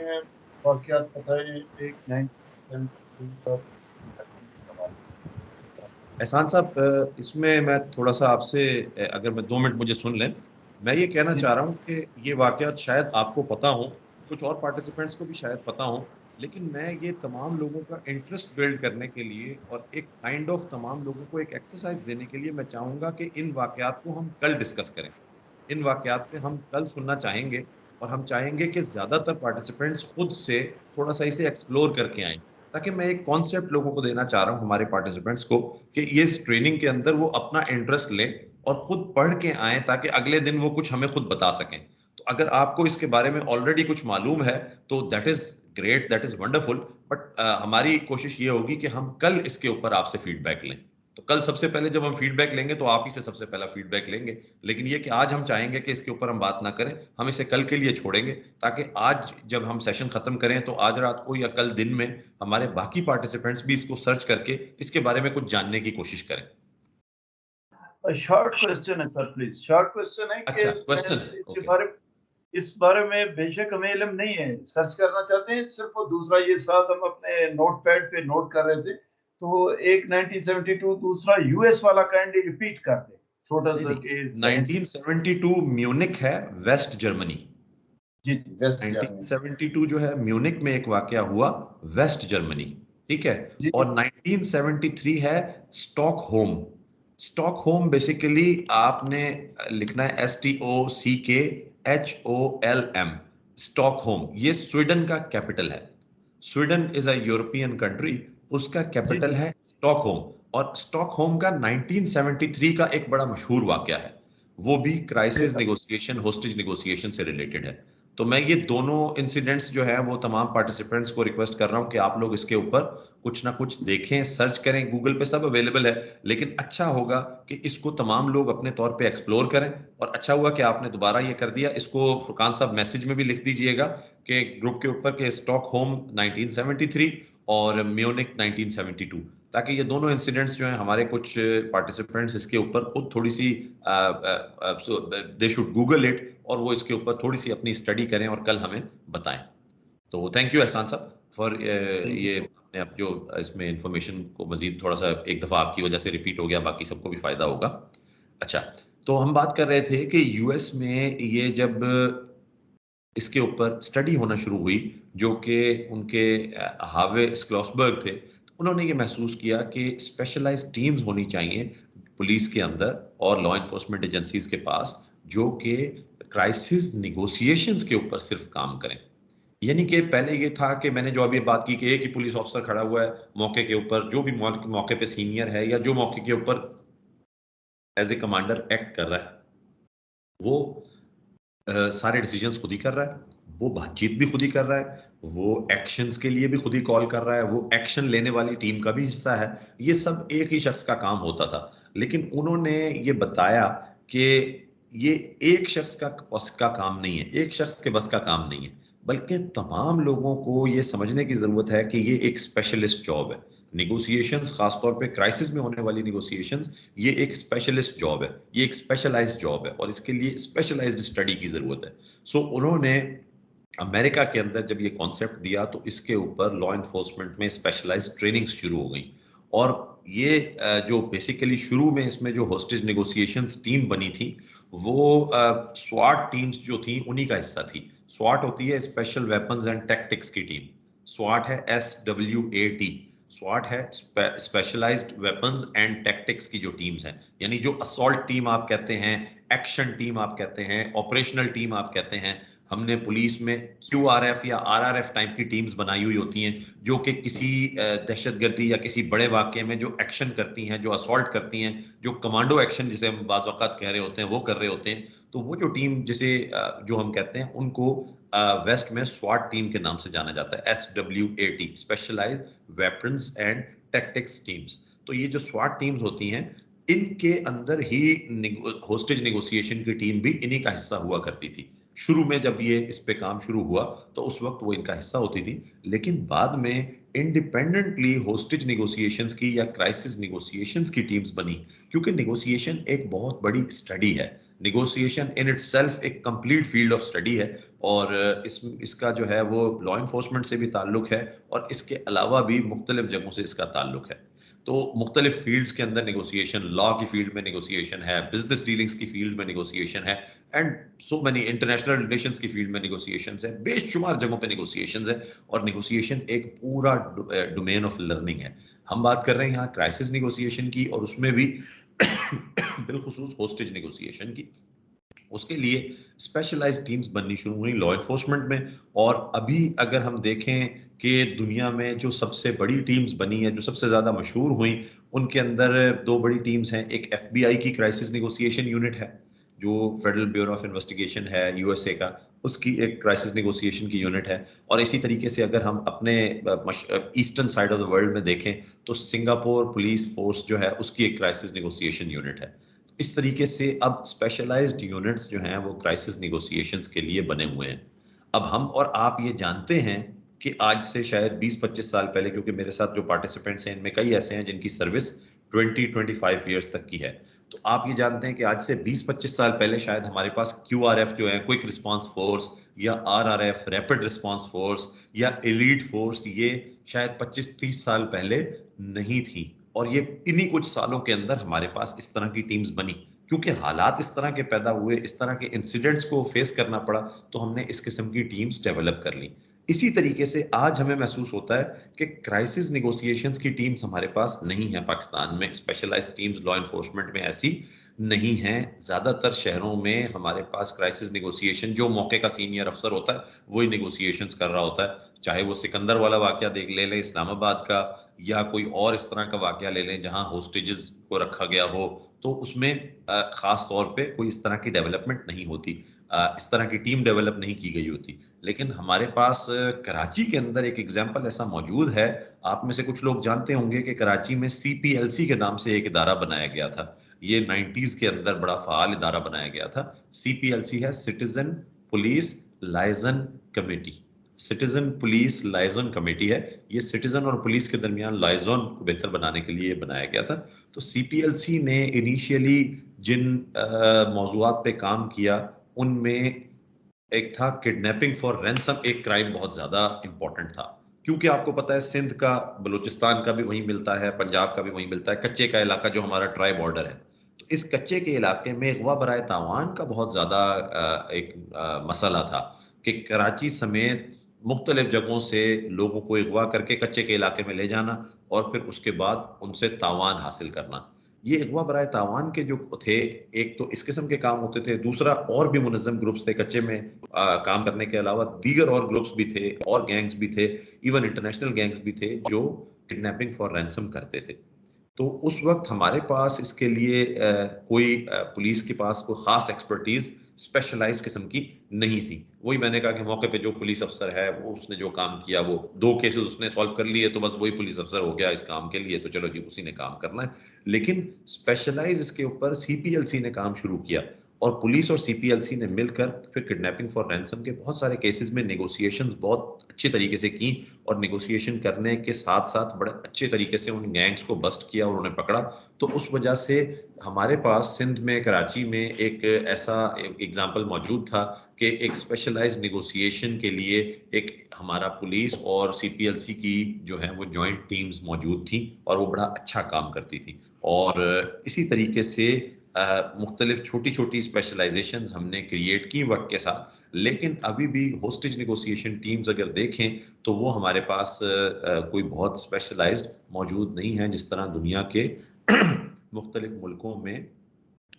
वाकयात बताए, एक 1973 का एहसान साहब, इसमें मैं थोड़ा सा आपसे, अगर मैं 2 मिनट मुझे सुन लें, मैं ये कहना चाह रहा हूँ कि ये वाकयात शायद आपको पता हो, कुछ और पार्टिसिपेंट्स को भी शायद पता हो, लेकिन मैं ये तमाम लोगों का इंटरेस्ट बिल्ड करने के लिए और एक काइंड ऑफ तमाम लोगों को एक एक्सरसाइज देने के लिए मैं चाहूँगा कि इन वाकयात को हम कल डिस्कस करें। इन वाकयात पे हम कल सुनना चाहेंगे, और हम चाहेंगे कि ज़्यादातर पार्टिसिपेंट्स खुद से थोड़ा सा इसे एक्सप्लोर करके आएँ, ताकि मैं एक कॉन्सेप्ट लोगों को देना चाह रहा हूँ हमारे पार्टिसिपेंट्स को कि ये इस ट्रेनिंग के अंदर वो अपना इंटरेस्ट लें और खुद पढ़ के आएँ, ताकि अगले दिन वो कुछ हमें खुद बता सकें। तो अगर आपको इसके बारे में ऑलरेडी कुछ मालूम है तो that is great, that is wonderful, but हमारी कोशिश ये होगी कि हम कल इसके ऊपर आपसे फीडबैक लें। तो कल सबसे पहले जब हम फीडबैक लेंगे तो आप ही से सबसे पहला फीडबैक लेंगे, लेकिन ये कि आज हम चाहेंगे कि इसके ऊपर हम बात ना करें, हम इसे कल के लिए छोड़ेंगे, ताकि आज जब हम सेशन खत्म करें तो आज रात को या कल दिन में हमारे बाकी पार्टिसिपेंट्स भी इसको सर्च करके इसके बारे में कुछ जानने की कोशिश करें। शॉर्ट क्वेश्चन है सर, प्लीज। शॉर्ट क्वेश्चन है अच्छा, कि क्वेश्चन, इस बारे में बेशक हमें इल्म नहीं है, सर्च करना चाहते हैं सिर्फ, वो दूसरा ये साथ हम अपने नोटपैड पे नोट कर रहे थे, तो एक 1972, दूसरा यूएस वाला काइंडली रिपीट कर दे छोटा सा। 1972 म्यूनिक है, वेस्ट जर्मनी। जी जी, वेस्ट जर्मनी। 1972 जो है म्यूनिक में एक वाकया हुआ, वेस्ट जर्मनी, ठीक है। जी और 1973 है स्टॉकहोम। स्टॉकहोम बेसिकली आपने लिखना है STOCKHOLM, स्टॉकहोम, ये स्वीडन का कैपिटल है। Sweden is a European country, उसका कैपिटल है स्टॉकहोम, और स्टॉकहोम का 1973 का एक बड़ा मशहूर वाकया है, वो भी क्राइसिस नेगोशिएशन, होस्टेज नेगोशिएशन से रिलेटेड है। तो मैं ये दोनों इंसिडेंट्स जो है वो तमाम पार्टिसिपेंट्स को रिक्वेस्ट कर रहा हूँ कि आप लोग इसके ऊपर कुछ ना कुछ देखें, सर्च करें, गूगल पे सब अवेलेबल है, लेकिन अच्छा होगा कि इसको तमाम लोग अपने तौर पे एक्सप्लोर करें। और अच्छा हुआ कि आपने दोबारा ये कर दिया, इसको फुरकान साहब मैसेज में भी लिख दीजिएगा कि ग्रुप के ऊपर के स्टॉकहोम 1973 और म्यूनिक 1972, ताकि ये दोनों इंसिडेंट्स जो हैं हमारे कुछ पार्टिसिपेंट्स इसके ऊपर खुद थोड़ी सी दे शुड गूगल इट और वो इसके ऊपर थोड़ी सी अपनी स्टडी करें और कल हमें बताएं। तो थैंक यू एहसान साहब फॉर ये अपने आप जो इसमें इंफॉर्मेशन को मजीद थोड़ा सा एक दफ़ा आपकी वजह से रिपीट हो गया, बाकी सबको भी फ़ायदा होगा। अच्छा, तो हम बात कर रहे थे कि यूएस में ये जब इसके ऊपर स्टडी होना शुरू हुई, जो कि उनके हावे स्क्लॉसबर्ग थे, तो उन्होंने ये महसूस किया कि स्पेशलाइज्ड टीम्स होनी चाहिए पुलिस के अंदर और लॉ एनफोर्समेंट एजेंसीज के पास, जो कि क्राइसिस नेगोशिएशंस के ऊपर सिर्फ काम करें। यानी कि पहले ये था कि मैंने जो अभी बात की कि एक ही पुलिस ऑफिसर खड़ा हुआ है मौके के ऊपर, जो भी मौके पे सीनियर है या जो मौके के ऊपर एज ए कमांडर एक्ट कर रहा है, वो सारे डिसीजंस खुद ही कर रहा है, वो बातचीत भी खुद ही कर रहा है, वो एक्शंस के लिए भी खुद ही कॉल कर रहा है, वो एक्शन लेने वाली टीम का भी हिस्सा है। ये सब एक ही शख्स का काम होता था, लेकिन उन्होंने ये बताया कि ये एक शख्स का बस का काम नहीं है, एक शख्स के बस का काम नहीं है, बल्कि तमाम लोगों को ये समझने की जरूरत है कि ये एक स्पेशलिस्ट जॉब है। निगोसिएशंस, खासतौर पे क्राइसिस में होने वाली निगोसिएशंस, ये एक स्पेशलिस्ट जॉब है, ये एक स्पेशलाइज्ड जॉब है और इसके लिए स्पेशलाइज्ड स्टडी की जरूरत है। सो उन्होंने अमेरिका के अंदर जब ये कॉन्सेप्ट दिया तो इसके ऊपर लॉ एनफोर्समेंट में स्पेशलाइज्ड ट्रेनिंग्स शुरू हो गई और ये जो बेसिकली शुरू में इसमें जो होस्टेज नेगोशिएशंस टीम बनी थी, वो स्वाट टीम्स जो थी उन्हीं का हिस्सा थी। स्वाट होती है स्पेशल वेपन्स एंड टैक्टिक्स की टीम, स्वाट है SWAT, स्वाट है स्पेशलाइज्ड वेपन्स एंड टैक्टिक्स की जो टीम्स हैं, यानी जो असॉल्ट टीम आप कहते हैं, एक्शन टीम आप कहते हैं, ऑपरेशनल टीम आप कहते हैं। हमने पुलिस में QRF या RRF टाइप की टीम्स बनाई हुई होती हैं, जो कि किसी दहशतगर्दी या किसी बड़े वाकये में जो एक्शन करती हैं, जो असॉल्ट करती हैं, जो कमांडो एक्शन जिसे हम बाज़ औक़ात कह रहे होते हैं, वो कर रहे होते हैं। तो वो जो टीम जिसे जो हम कहते हैं, उनको वेस्ट में स्वाट टीम के नाम से जाना जाता है, SWAT, specialized weapons and tactics teams. तो ये जो स्वाट टीम्स होती हैं, इनके अंदर ही होस्टेज नेगोशिएशन की टीम भी इन्हीं का हिस्सा हुआ करती थी। शुरू में जब ये इस पे काम शुरू हुआ तो उस वक्त वो इनका हिस्सा होती थी, लेकिन बाद में इंडिपेंडेंटली होस्टेज नेगोशिएशंस की या क्राइसिस नेगोशिएशंस की टीम्स बनी, क्योंकि नेगोशिएशन एक बहुत बड़ी स्टडी है। नेगोशिएशन इन इटसेल्फ एक कंप्लीट फील्ड ऑफ स्टडी है और इसका जो है वो लॉ एनफोर्समेंट से भी ताल्लुक है और इसके अलावा भी मुख्तलिफ जगहों से इसका ताल्लुक है। तो मुख्तलिफ फील्ड्स के अंदर नेगोशिएशन, लॉ की फील्ड में नेगोशिएशन है, बिजनेस डीलिंग्स की फील्ड में नेगोशिएशन है, and so many international relations की फील्ड में नेगोशिएशंस है, बेशुमार जगहों पे नेगोशिएशंस है और नेगोशिएशन एक पूरा डोमेन ऑफ लर्निंग है। हम बात कर रहे हैं यहाँ क्राइसिस नेगोशिएशन की और उसमें भी बिलखुसूस होस्टेज नेगोशिएशन की। उसके लिए स्पेशलाइज्ड टीम्स बननी शुरू हुई लॉ एनफोर्समेंट में और अभी अगर हम देखें कि दुनिया में जो सबसे बड़ी टीम्स बनी है, जो सबसे ज़्यादा मशहूर हुई, उनके अंदर दो बड़ी टीम्स हैं। एक FBI की क्राइसिस नेगोशिएशन यूनिट है, जो फेडरल ब्यूरो ऑफ इन्वेस्टिगेशन है USA का, उसकी एक क्राइसिस नेगोशिएशन की यूनिट है। और इसी तरीके से अगर हम अपने eastern side of the world में देखें तो सिंगापुर पुलिस फोर्स जो है उसकी एक क्राइसिस नेगोशिएशन यूनिट है। इस तरीके से अब स्पेशलाइज्ड यूनिट्स जो हैं वो क्राइसिस नेगोशिएशंस के लिए बने हुए हैं। अब हम और आप ये जानते हैं कि आज से शायद 20-25 साल पहले, क्योंकि मेरे साथ जो पार्टिसिपेंट्स हैं इनमें कई ऐसे हैं जिनकी सर्विस 20-25 ईयर्स तक की है, तो आप ये जानते हैं कि आज से 20-25 साल पहले शायद हमारे पास QRF जो है, क्विक रिस्पांस फोर्स, या RRF रैपिड रिस्पांस फोर्स, या एलीट फोर्स, ये शायद 25-30 साल पहले नहीं थी। और ये इन्हीं कुछ सालों के अंदर हमारे पास इस तरह की टीम्स बनी, क्योंकि हालात इस तरह के पैदा हुए, इस तरह के इंसिडेंट्स को फेस करना पड़ा, तो हमने इस किस्म की टीम्स डेवलप कर ली। इसी तरीके से आज हमें महसूस होता है कि क्राइसिस नेगोशिएशंस की टीम्स हमारे पास नहीं है पाकिस्तान में, स्पेशलाइज्ड टीम्स लॉ एनफोर्समेंट में ऐसी नहीं है। ज्यादातर शहरों में हमारे पास क्राइसिस नेगोशिएशन, जो मौके का सीनियर अफसर होता है वही नेगोशिएशंस कर रहा होता है, चाहे वो सिकंदर वाला वाकया देख ले लें इस्लामाबाद का, या कोई और इस तरह का वाकया ले लें जहां होस्टेजेस को रखा गया हो, तो उसमें खास तौर पे कोई इस तरह की डेवलपमेंट नहीं होती, इस तरह की टीम डेवलप नहीं की गई होती। लेकिन हमारे पास कराची के अंदर एक एग्जाम्पल ऐसा मौजूद है। आप में से कुछ लोग जानते होंगे कि कराची में CPLC के नाम से एक इदारा बनाया गया था। ये 90s के अंदर बड़ा फाल इदारा बनाया गया था। CPLC है citizen police liaison committee. Citizen police liaison committee है। ये सिटीजन और पुलिस के दरमियान लाइजन को बेहतर बनाने के लिए बनाया गया था। तो सीपीएलसी ने इनिशियली जिन मौजूआत पे काम किया उनमें एक था किडनैपिंग फॉर रैंसम, एक क्राइम बहुत ज्यादा इंपॉर्टेंट था, क्योंकि आपको पता है सिंध का, बलूचिस्तान का भी वहीं मिलता है, पंजाब का भी वहीं मिलता है, कच्चे का इलाका जो हमारा ट्राई बॉर्डर है। तो इस कच्चे के इलाके में अगवा बराए तावान का बहुत ज्यादा एक मसला था कि कराची समेत मुख्तलिफ जगहों से लोगों को अगवा करके कच्चे के इलाके में ले जाना और फिर उसके बाद उनसे तावान हासिल करना। ये अगवा बराए तावान के जो थे, एक तो इस किस्म के काम होते थे, दूसरा और भी मुनज़्ज़म ग्रुप्स थे कच्चे में काम करने के अलावा दीगर और ग्रुप्स भी थे और गैंग्स भी थे, इवन इंटरनेशनल गैंग्स भी थे जो किडनैपिंग फॉर रैंसम करते थे। तो उस वक्त हमारे पास इसके लिए कोई पुलिस के पास कोई खास एक्सपर्टीज स्पेशलाइज किस्म की नहीं थी। वही मैंने कहा कि मौके पे जो पुलिस अफसर है वो उसने जो काम किया, वो 2 केसेस उसने सॉल्व कर लिए तो बस वही पुलिस अफसर हो गया इस काम के लिए, तो चलो जी उसी ने काम करना है। लेकिन स्पेशलाइज इसके ऊपर सीपीएलसी ने काम शुरू किया और पुलिस और सीपीएलसी ने मिलकर फिर किडनैपिंग फॉर रैंसम के बहुत सारे केसेस में नेगोशिएशंस बहुत अच्छे तरीके से की और नेगोशिएशन करने के साथ साथ बड़े अच्छे तरीके से उन गैंग्स को बस्ट किया और उन्हें पकड़ा। तो उस वजह से हमारे पास सिंध में, कराची में एक ऐसा एग्जाम्पल मौजूद था कि एक स्पेशलाइज्ड नेगोशिएशन के लिए एक हमारा पुलिस और सीपीएलसी की जो है वो जॉइंट टीम्स मौजूद थी और वो बड़ा अच्छा काम करती थी। और इसी तरीके से मुख्तलिफ छोटी छोटी स्पेशलाइजेशन हमने क्रिएट की वक्त के साथ। लेकिन अभी भी होस्टेज नेगोशिएशन टीम्स अगर देखें तो वो हमारे पास कोई बहुत स्पेशलाइज्ड मौजूद नहीं है जिस तरह दुनिया के मुख्तलिफ मुल्कों में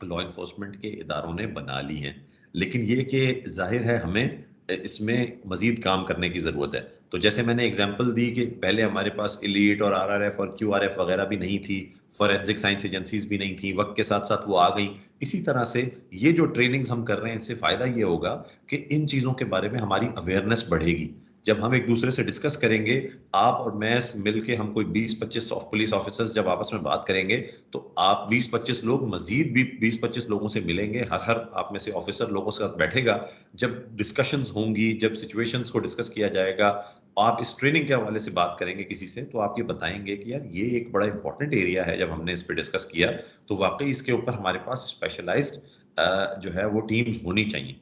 लॉ इन्फोर्समेंट के इदारों ने बना ली हैं। लेकिन ये कि जाहिर है हमें इसमें मजीद काम करने की ज़रूरत है। तो जैसे मैंने एग्जांपल दी कि पहले हमारे पास एलीट और आरआरएफ और क्यूआरएफ वगैरह भी नहीं थी, फॉरेंसिक साइंस एजेंसीज भी नहीं थी, वक्त के साथ साथ वो आ गई। इसी तरह से ये जो ट्रेनिंग्स हम कर रहे हैं इससे फ़ायदा ये होगा कि इन चीज़ों के बारे में हमारी अवेयरनेस बढ़ेगी। जब हम एक दूसरे से डिस्कस करेंगे, आप और मैं मिलके हम कोई 20-25 पुलिस ऑफिसर्स जब आपस में बात करेंगे तो आप 20-25 लोग मजीद भी 20-25 लोगों से मिलेंगे, हर आप में से ऑफिसर लोगों के साथ बैठेगा, जब डिस्कशंस होंगी, जब सिचुएशंस को डिस्कस किया जाएगा, आप इस ट्रेनिंग के हवाले से बात करेंगे किसी से तो आप ये बताएंगे कि यार ये एक बड़ा इंपॉर्टेंट एरिया है। जब हमने इस पे डिस्कस किया तो वाकई इसके ऊपर हमारे पास स्पेशलाइज्ड जो है वो टीम्स होनी चाहिए।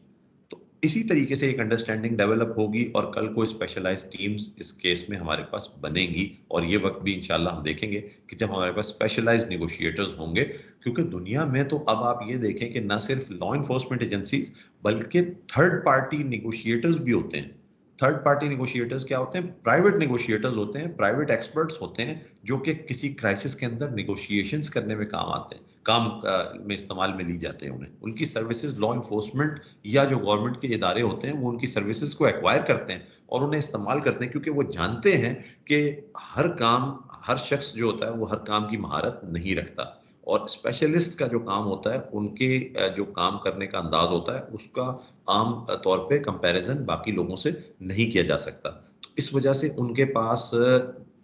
तो इसी तरीके से एक अंडरस्टैंडिंग डेवलप होगी और कल को स्पेशलाइज्ड टीम्स इस केस में हमारे पास बनेंगी। और ये वक्त भी इंशाल्लाह हम देखेंगे कि जब हमारे पास स्पेशलाइज्ड नेगोशिएटर्स होंगे, क्योंकि दुनिया में तो अब आप ये देखें कि ना सिर्फ लॉ इन्फोर्समेंट एजेंसीज बल्कि थर्ड पार्टी नेगोशिएटर्स भी होते हैं। थर्ड पार्टी नेगोशिएटर्स क्या होते हैं? प्राइवेट नेगोशिएटर्स होते हैं, प्राइवेट एक्सपर्ट्स होते हैं जो कि किसी क्राइसिस के अंदर नेगोशिएशंस करने में काम आते हैं, काम में इस्तेमाल में ली जाते हैं। उन्हें उनकी सर्विसेज लॉ इन्फोर्समेंट या जो गवर्नमेंट के इदारे होते हैं वो उनकी सर्विसेज को एक्वायर करते हैं और उन्हें इस्तेमाल करते हैं, क्योंकि वो जानते हैं कि हर शख्स जो होता है वो हर काम की महारत नहीं रखता और स्पेशलिस्ट का जो काम होता है, उनके जो काम करने का अंदाज होता है उसका आम तौर पे कंपैरिजन बाकी लोगों से नहीं किया जा सकता। तो इस वजह से उनके पास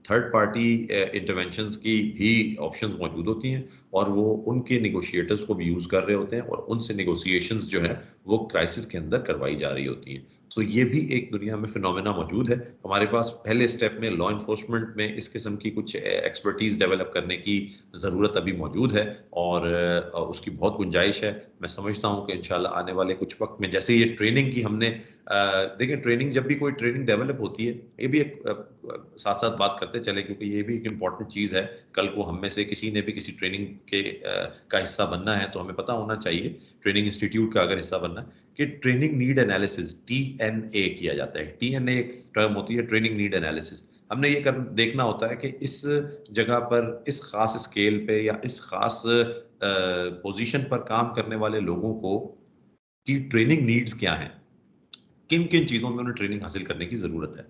थर्ड पार्टी इंटरवेंशंस की भी ऑप्शंस मौजूद होती हैं और वो उनके नेगोशिएटर्स को भी यूज़ कर रहे होते हैं और उनसे नेगोशिएशंस जो है वो क्राइसिस के अंदर करवाई जा रही होती हैं। तो ये भी एक दुनिया में फिनोमेना मौजूद है। हमारे पास पहले स्टेप में लॉ इन्फोर्समेंट में इस किस्म की कुछ एक्सपर्टीज डेवलप करने की ज़रूरत अभी मौजूद है और उसकी बहुत गुंजाइश है। मैं समझता हूँ कि इंशाल्लाह आने वाले कुछ वक्त में, जैसे ये ट्रेनिंग की हमने देखें, ट्रेनिंग जब भी कोई ट्रेनिंग डेवलप होती है, ये भी एक साथ साथ बात करते चले क्योंकि ये भी एक इम्पॉर्टेंट चीज़ है। कल को हम में से किसी ने भी किसी ट्रेनिंग के का हिस्सा बनना है तो हमें पता होना चाहिए, ट्रेनिंग इंस्टीट्यूट का अगर हिस्सा बनना है, कि ट्रेनिंग नीड एनालिसिस TNA किया जाता है। TNA एक टर्म होती है, ट्रेनिंग नीड एनालिसिस। हमने ये देखना होता है कि इस जगह पर, इस खास स्केल पे या इस खास पोजीशन पर काम करने वाले लोगों को की ट्रेनिंग नीड्स क्या हैं, किन किन चीज़ों में उन्हें ट्रेनिंग हासिल करने की ज़रूरत है।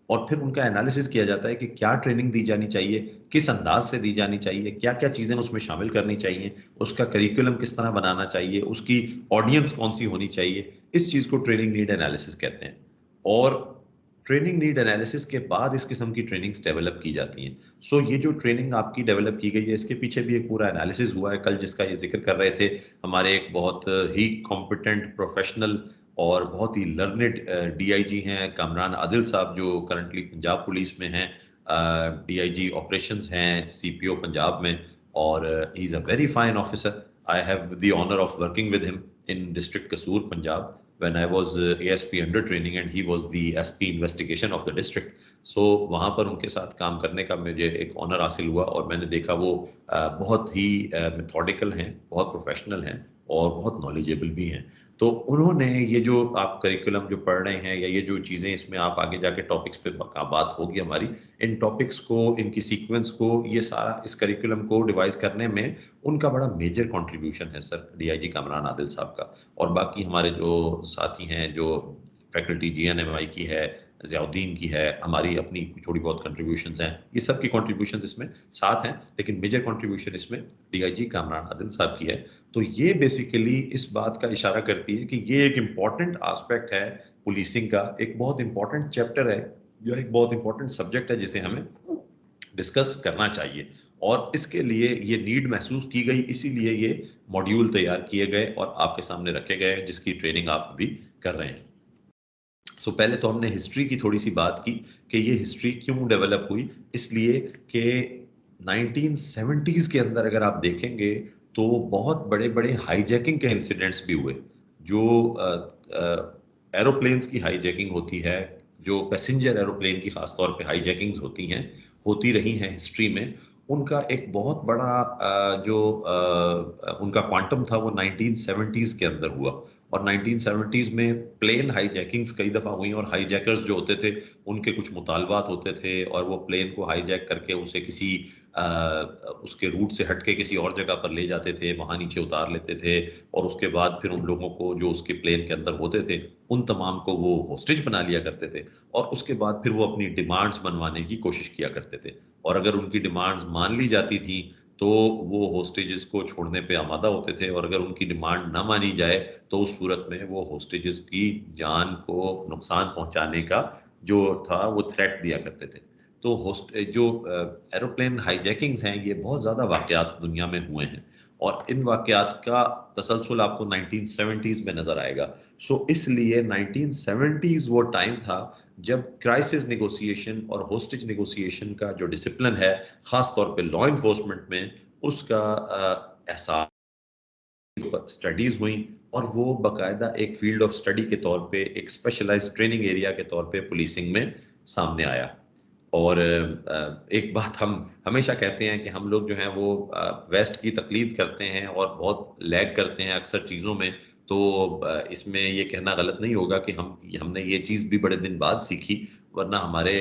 और फिर उनका एनालिसिस किया जाता है कि क्या ट्रेनिंग दी जानी चाहिए, किस अंदाज से दी जानी चाहिए, क्या क्या चीज़ें उसमें शामिल करनी चाहिए, उसका करिकुलम किस तरह बनाना चाहिए, उसकी ऑडियंस कौन सी होनी चाहिए। इस चीज़ को ट्रेनिंग नीड एनालिसिस कहते हैं। और ट्रेनिंग नीड एनालिसिस के बाद इस किस्म की ट्रेनिंग्स डेवलप की जाती हैं। सो ये जो ट्रेनिंग आपकी डेवलप की गई है इसके पीछे भी एक पूरा एनालिसिस हुआ है। कल जिसका ये जिक्र कर रहे थे हमारे एक बहुत ही कॉम्पिटेंट प्रोफेशनल और बहुत ही लर्नेड डीआईजी हैं कामरान आदिल साहब, जो करंटली पंजाब पुलिस में हैं, डीआईजी ऑपरेशंस हैं सीपीओ पंजाब में, और he is a very fine officer. I have the honour of working with him in district Kasur, Punjab, when I was ASP under training and he was the SP investigation of the district. So वहाँ पर उनके साथ काम करने का मुझे एक honour हासिल हुआ, और मैंने देखा वो बहुत ही मेथोडिकल हैं, बहुत प्रोफेशनल हैं और बहुत नॉलेजेबल भी हैं. तो उन्होंने ये जो आप करिकुलम जो पढ़ रहे हैं, या ये जो चीज़ें इसमें आप आगे जाके टॉपिक्स पे बात होगी हमारी, इन टॉपिक्स को, इनकी सीक्वेंस को, ये सारा इस करिकुलम को डिवाइस करने में उनका बड़ा मेजर कंट्रीब्यूशन है सर, डीआईजी कामरान आदिल साहब का. और बाकी हमारे जो साथी हैं, जो फैकल्टी जीएनएमआई की है, ज़ियाउद्दीन की है, हमारी अपनी थोड़ी बहुत कंट्रीब्यूशंस हैं, ये सब की कंट्रीब्यूशंस इसमें साथ हैं, लेकिन मेजर कंट्रीब्यूशन इसमें डीआईजी कामरान आदिल साहब की है. तो ये बेसिकली इस बात का इशारा करती है कि ये एक इम्पॉर्टेंट एस्पेक्ट है पुलिसिंग का, एक बहुत इंपॉर्टेंट चैप्टर है, जो एक बहुत इंपॉर्टेंट सब्जेक्ट है जिसे हमें डिस्कस करना चाहिए. और इसके लिए ये नीड महसूस की गई, इसीलिए ये मॉड्यूल तैयार किए गए और आपके सामने रखे गए, जिसकी ट्रेनिंग आप भी कर रहे हैं. सो पहले तो हमने हिस्ट्री की थोड़ी सी बात की कि ये हिस्ट्री क्यों डेवलप हुई. इसलिए कि 1970s के अंदर अगर आप देखेंगे तो बहुत बड़े बड़े हाईजैकिंग के इंसिडेंट्स भी हुए, जो एरोप्लेन्स की हाईजैकिंग होती है, जो पैसेंजर एरोप्लेन की खासतौर पे हाईजैकिंग्स होती हैं, होती रही हैं हिस्ट्री में. उनका एक बहुत बड़ा उनका क्वांटम था वो 1970s के अंदर हुआ. और 1970s में प्लेन हाईजैकिंग्स कई दफ़ा हुई, और हाईजैकर्स जो होते थे उनके कुछ मुतालबात होते थे, और वो प्लेन को हाईजैक करके उसे किसी उसके रूट से हट के किसी और जगह पर ले जाते थे, वहाँ नीचे उतार लेते थे, और उसके बाद फिर उन लोगों को जो उसके प्लेन के अंदर होते थे उन तमाम को वो होस्टेज बना लिया करते थे, और उसके बाद फिर वो अपनी डिमांड्स मनवाने की कोशिश किया करते थे. और अगर उनकी डिमांड्स मान ली जाती थी तो वो होस्टेजेस को छोड़ने पे आमादा होते थे, और अगर उनकी डिमांड ना मानी जाए तो उस सूरत में वो होस्टेजेस की जान को नुकसान पहुंचाने का जो था वो थ्रेट दिया करते थे. तो जो एरोप्लेन हाईजैकिंग्स हैं, ये बहुत ज़्यादा वाकयात दुनिया में हुए हैं, और इन वाकयात का तसलसल आपको 1970s में नज़र आएगा. सो इसलिए 1970s वो टाइम था जब क्राइसिस नेगोशिएशन और होस्टेज नेगोशिएशन का जो डिसिप्लिन है, ख़ास तौर पे लॉ इन्फोर्समेंट में, उसका एहसास स्टडीज़ हुई, और वो बाकायदा एक फील्ड ऑफ स्टडी के तौर पे, एक स्पेशलाइज्ड ट्रेनिंग एरिया के तौर पे पुलिसिंग में सामने आया. और एक बात हम हमेशा कहते हैं कि हम लोग जो हैं वो वेस्ट की तकलीद करते हैं और बहुत लैग करते हैं अक्सर चीज़ों में. तो इसमें ये कहना गलत नहीं होगा कि हमने ये चीज़ भी बड़े दिन बाद सीखी, वरना हमारे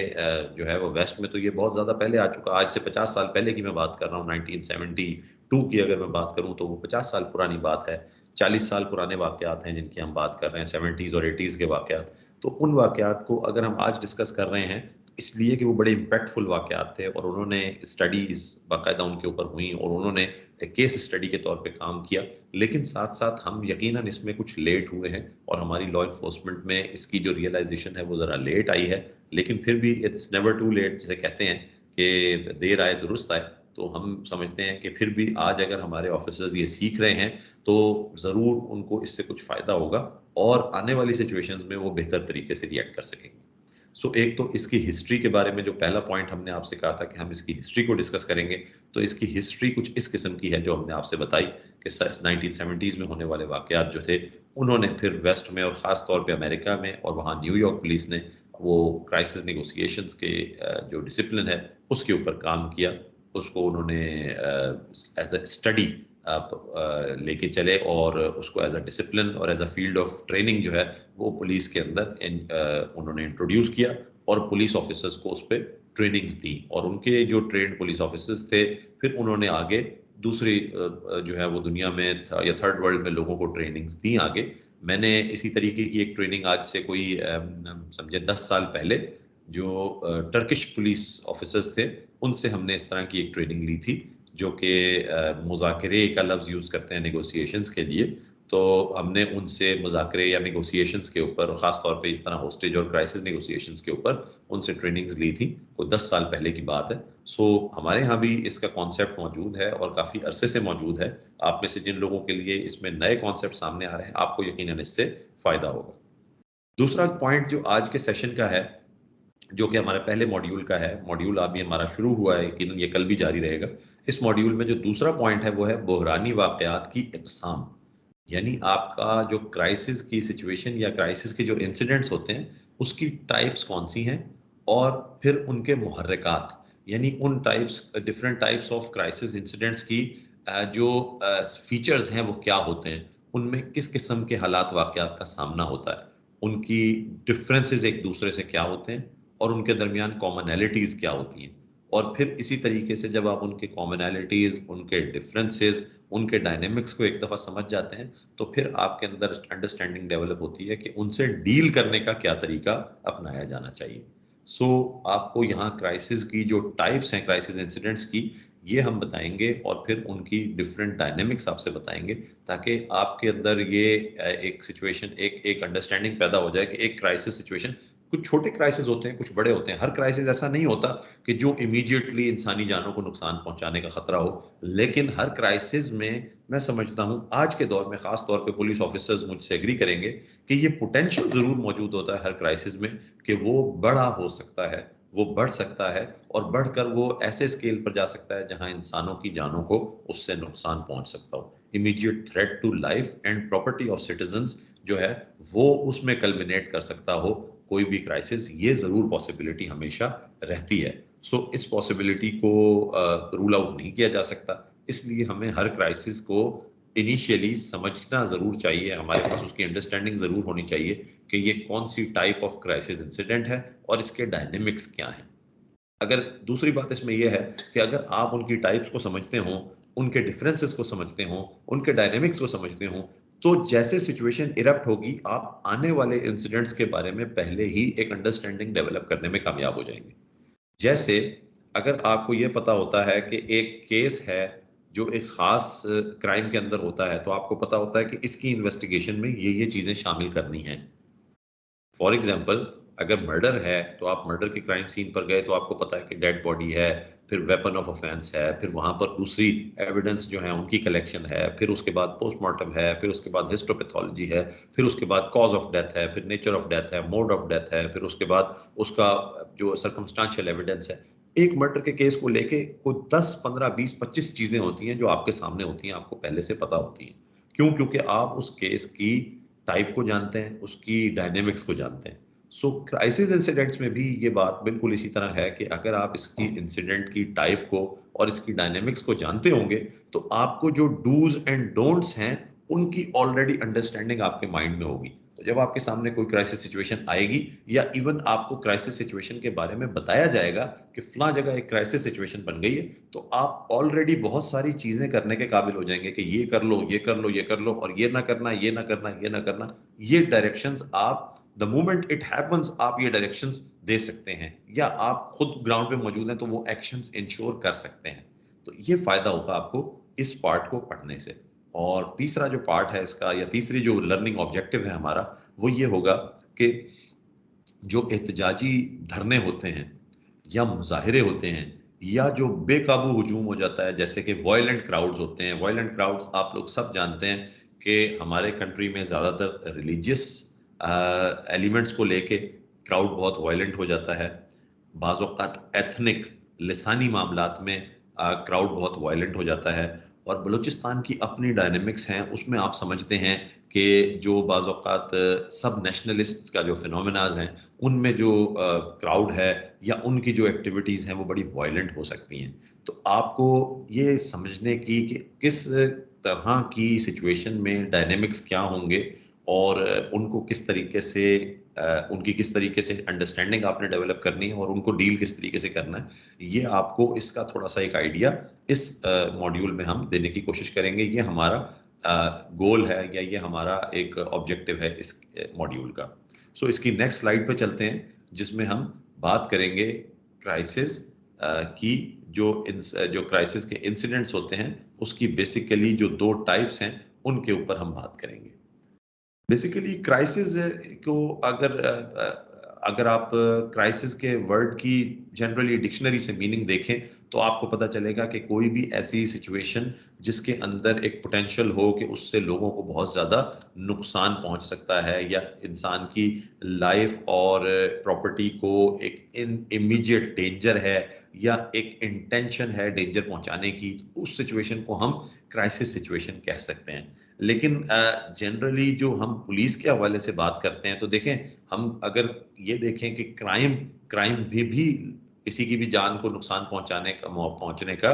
जो है वो वेस्ट में तो ये बहुत ज़्यादा पहले आ चुका. आज से 50 साल पहले की मैं बात कर रहा हूँ, 1972 की अगर मैं बात करूँ तो वो 50 साल पुरानी बात है. 40 साल पुराने वाकयात हैं जिनकी हम बात कर रहे हैं, 70s और 80s के वाकयात. तो उन वाकयात को अगर हम आज डिस्कस कर रहे हैं इसलिए कि वो बड़े इम्पैक्टफुल वाकयात थे, और उन्होंने स्टडीज़ बाकायदा उनके ऊपर हुई, और उन्होंने एक केस स्टडी के तौर पे काम किया. लेकिन साथ साथ हम यकीनन इसमें कुछ लेट हुए हैं, और हमारी लॉ इन्फोर्समेंट में इसकी जो रियलाइजेशन है वो ज़रा लेट आई है. लेकिन फिर भी इट्स नेवर टू लेट, जैसे कहते हैं कि देर आए दुरुस्त आए. तो हम समझते हैं कि फिर भी आज अगर हमारे ऑफिसर्स ये सीख रहे हैं तो ज़रूर उनको इससे कुछ फ़ायदा होगा, और आने वाली सिचुएशंस में वो बेहतर तरीके से रिएक्ट कर सकेंगे. सो एक तो इसकी हिस्ट्री के बारे में जो पहला पॉइंट हमने आपसे कहा था कि हम इसकी हिस्ट्री को डिस्कस करेंगे, तो इसकी हिस्ट्री कुछ इस किस्म की है जो हमने आपसे बताई कि 1970s में होने वाले वाकयात जो थे, उन्होंने फिर वेस्ट में और ख़ास तौर पे अमेरिका में और वहाँ न्यूयॉर्क पुलिस ने वो क्राइसिस नेगोशिएशंस के जो डिसिप्लिन है उसके ऊपर काम किया. उसको उन्होंने एज अ स्टडी आप लेके चले, और उसको एज अ डिसिप्लिन और as a field of training जो है वो पुलिस के अंदर उन्होंने इंट्रोड्यूस किया, और पुलिस ऑफिसर्स को उस पर ट्रेनिंग्स दी. और उनके जो ट्रेंड पुलिस ऑफिसर्स थे फिर उन्होंने आगे दूसरी जो है वो दुनिया में या थर्ड वर्ल्ड में लोगों को ट्रेनिंग्स दी आगे. मैंने इसी तरीके की एक ट्रेनिंग आज से कोई समझे 10 साल पहले जो टर्किश पुलिस ऑफिसर्स थे उनसे हमने इस तरह की एक ट्रेनिंग ली थी, जो कि मुज़ाकरे का लफ्ज़ यूज़ करते हैं नेगोशिएशंस के लिए. तो हमने उनसे मुज़ाकरे या नेगोशिएशंस के ऊपर, ख़ास तौर पे इस तरह होस्टेज और क्राइसिस नेगोशिएशंस के ऊपर उनसे ट्रेनिंग्स ली थी. कोई 10 साल पहले की बात है. सो हमारे यहाँ भी इसका कॉन्सेप्ट मौजूद है और काफ़ी अरसे से मौजूद है. आप में से जिन लोगों के लिए इसमें नए कॉन्सेप्ट सामने आ रहे हैं, आपको यकीनन इससे फ़ायदा होगा. दूसरा पॉइंट जो आज के सेशन का है, जो कि हमारे पहले मॉड्यूल का है, मॉड्यूल अभी हमारा शुरू हुआ है, यकीनन ये कल भी जारी रहेगा। इस मॉड्यूल में जो दूसरा पॉइंट है वो है बहरानी वाक़यात की इक़साम, यानी आपका जो क्राइसिस की सिचुएशन या क्राइसिस के जो इंसिडेंट्स होते हैं उसकी टाइप्स कौन सी हैं, और फिर उनके मुहर्रिकात, यानी उन types, different types of crisis incidents की जो फीचर्स हैं वो क्या होते हैं, उनमें किस किस्म के हालात वाक़यात का सामना होता है, उनकी डिफरेंसेस एक दूसरे से क्या होते हैं और उनके दरमियान कॉमनैलिटीज़ क्या होती हैं। और फिर इसी तरीके से जब आप उनके कॉमनैलिटीज़, उनके डिफरेंसेस, उनके डायनामिक्स को एक दफ़ा समझ जाते हैं, तो फिर आपके अंदर अंडरस्टैंडिंग डेवलप होती है कि उनसे डील करने का क्या तरीका अपनाया जाना चाहिए। सो आपको यहाँ क्राइसिस की जो टाइप्स हैं, क्राइसिस इंसिडेंट्स की, ये हम बताएंगे और फिर उनकी डिफरेंट डायनामिक्स आपसे बताएंगे, ताकि आपके अंदर ये एक सिचुएशन, एक अंडरस्टैंडिंग पैदा हो जाए कि एक क्राइसिस सिचुएशन, कुछ छोटे क्राइसिस होते हैं, कुछ बड़े होते हैं। हर क्राइसिस ऐसा नहीं होता कि जो इमीडिएटली इंसानी जानों को नुकसान पहुंचाने का खतरा हो, लेकिन हर क्राइसिस में मैं समझता हूं आज के दौर में खास तौर पे पुलिस ऑफिसर्स मुझसे एग्री करेंगे कि ये पोटेंशियल जरूर मौजूद होता है हर क्राइसिस में कि वो बड़ा हो सकता है, वो बढ़ सकता है और बढ़कर वो ऐसे स्केल पर जा सकता है जहां इंसानों की जानों को उससे नुकसान पहुंच सकता हो। Immediate threat to life and property of citizens जो है वो उसमें कल्मिनेट कर सकता हो कोई भी क्राइसिस, ये जरूर पॉसिबिलिटी हमेशा रहती है। सो इस पॉसिबिलिटी को रूल आउट नहीं किया जा सकता, इसलिए हमें हर क्राइसिस को इनिशियली समझना जरूर चाहिए, हमारे पास उसकी अंडरस्टैंडिंग जरूर होनी चाहिए कि ये कौन सी टाइप ऑफ क्राइसिस इंसिडेंट है और इसके डायनेमिक्स क्या हैं। अगर दूसरी बात इसमें यह है कि अगर आप उनकी टाइप्स को समझते हो, उनके डिफरेंसेस को समझते हो, उनके डायनेमिक्स को समझते हो, तो जैसे सिचुएशन इरप्ट होगी, आप आने वाले इंसिडेंट्स के बारे में पहले ही एक अंडरस्टैंडिंग डेवलप करने में कामयाब हो जाएंगे। जैसे अगर आपको ये पता होता है कि एक केस है जो एक खास क्राइम के अंदर होता है, तो आपको पता होता है कि इसकी इन्वेस्टिगेशन में ये चीजें शामिल करनी हैं। फॉर एग्जाम्पल, अगर मर्डर है तो आप मर्डर के क्राइम सीन पर गए तो आपको पता है कि डेड बॉडी है, फिर वेपन ऑफ ऑफेंस है, फिर वहां पर दूसरी एविडेंस जो है उनकी कलेक्शन है, फिर उसके बाद पोस्टमार्टम है, फिर उसके बाद हिस्टोपैथोलॉजी है, फिर उसके बाद कॉज ऑफ डेथ है, फिर नेचर ऑफ डेथ है, मोड ऑफ डेथ है, फिर उसके बाद उसका जो सर्कमस्टांशियल एविडेंस है। एक मर्डर के केस को लेके कोई 10, 15, 20, 25 चीजें होती हैं जो आपके सामने होती हैं, आपको पहले से पता होती हैं। क्यों? क्योंकि आप उस केस की टाइप को जानते हैं, उसकी डायनेमिक्स को जानते हैं। सो क्राइसिस इंसिडेंट्स में भी ये बात बिल्कुल इसी तरह है कि अगर आप इसकी इंसिडेंट की टाइप को और इसकी डायनेमिक्स को जानते होंगे, तो आपको जो डूज एंड डोंट्स हैं उनकी ऑलरेडी अंडरस्टैंडिंग आपके माइंड में होगी। तो जब आपके सामने कोई क्राइसिस सिचुएशन आएगी या इवन आपको क्राइसिस सिचुएशन के बारे में बताया जाएगा कि फला जगह एक क्राइसिस सिचुएशन बन गई है, तो आप ऑलरेडी बहुत सारी चीजें करने के काबिल हो जाएंगे कि ये कर लो, ये कर लो, ये कर लो, और ये ना करना, ये ना करना, ये ना करना। ये डायरेक्शंस आप द मोमेंट इट हैपन्स आप ये डायरेक्शंस दे सकते हैं, या आप खुद ग्राउंड पे मौजूद हैं तो वो एक्शंस इंश्योर कर सकते हैं। तो ये फायदा होगा आपको इस पार्ट को पढ़ने से। और तीसरा जो पार्ट है इसका, या तीसरी जो लर्निंग ऑब्जेक्टिव है हमारा, वो ये होगा कि जो एहतजाजी धरने होते हैं या मुजाहिरे होते हैं या जो बेकाबू हुजूम हो जाता है, जैसे कि वायलेंट क्राउड्स होते हैं। वायलेंट क्राउड्स आप लोग सब जानते हैं कि हमारे कंट्री में ज़्यादातर रिलीजियस एलिमेंट्स को लेके क्राउड बहुत वायलेंट हो जाता है। बाज़ औक़ात एथनिक, लिसानी मामलात में क्राउड बहुत वायलेंट हो जाता है। और बलूचिस्तान की अपनी डायनेमिक्स हैं, उसमें आप समझते हैं कि जो बाज़ औक़ात सब नेशनलिस्ट्स का जो फिनोमेनाज हैं, उनमें जो क्राउड है या उनकी जो एक्टिविटीज़ हैं वो बड़ी वायलेंट हो सकती हैं। तो आपको ये समझने की कि किस तरह की सिचुएशन में डायनेमिक्स क्या होंगे और उनको किस तरीके से उनकी किस तरीके से अंडरस्टैंडिंग आपने डेवलप करनी है और उनको डील किस तरीके से करना है, ये आपको इसका थोड़ा सा एक आइडिया इस मॉड्यूल में हम देने की कोशिश करेंगे। ये हमारा गोल है या ये हमारा एक ऑब्जेक्टिव है इस मॉड्यूल का। सो इसकी नेक्स्ट स्लाइड पे चलते हैं, जिसमें हम बात करेंगे क्राइसिस की जो क्राइसिस के इंसिडेंट्स होते हैं उसकी बेसिकली जो दो टाइप्स हैं उनके ऊपर हम बात करेंगे। बेसिकली क्राइसिस को अगर आप क्राइसिस के वर्ड की जनरली डिक्शनरी से मीनिंग देखें तो आपको पता चलेगा कि कोई भी ऐसी सिचुएशन जिसके अंदर एक पोटेंशियल हो कि उससे लोगों को बहुत ज़्यादा नुकसान पहुंच सकता है या इंसान की लाइफ और प्रॉपर्टी को एक इमीडिएट डेंजर है या एक इंटेंशन है डेंजर पहुंचाने की, उस सिचुएशन को हम क्राइसिस सिचुएशन कह सकते हैं। लेकिन जनरली जो हम पुलिस के हवाले से बात करते हैं तो देखें, हम अगर ये देखें कि क्राइम भी किसी की भी जान को नुकसान पहुंचने का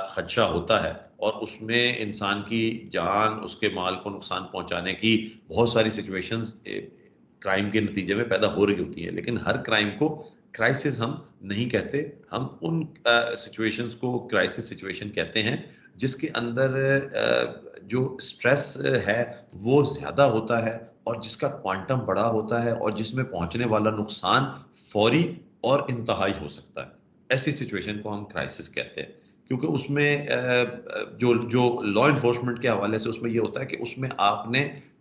खदशा होता है और उसमें इंसान की जान, उसके माल को नुकसान पहुंचाने की बहुत सारी सिचुएशंस क्राइम के नतीजे में पैदा हो रही होती है। लेकिन हर क्राइम को क्राइसिस हम नहीं कहते, हम उन सिचुएशंस को क्राइसिस सिचुएशन कहते हैं जिसके अंदर जो स्ट्रेस है वो ज़्यादा होता है और जिसका क्वांटम बड़ा होता है और जिसमें पहुंचने वाला नुकसान फौरी और इंतहाई हो सकता है। ऐसी सिचुएशन को हम क्राइसिस कहते हैं, क्योंकि उसमें जो लॉ इन्फोर्समेंट के हवाले से उसमें ये होता है कि उसमें आपने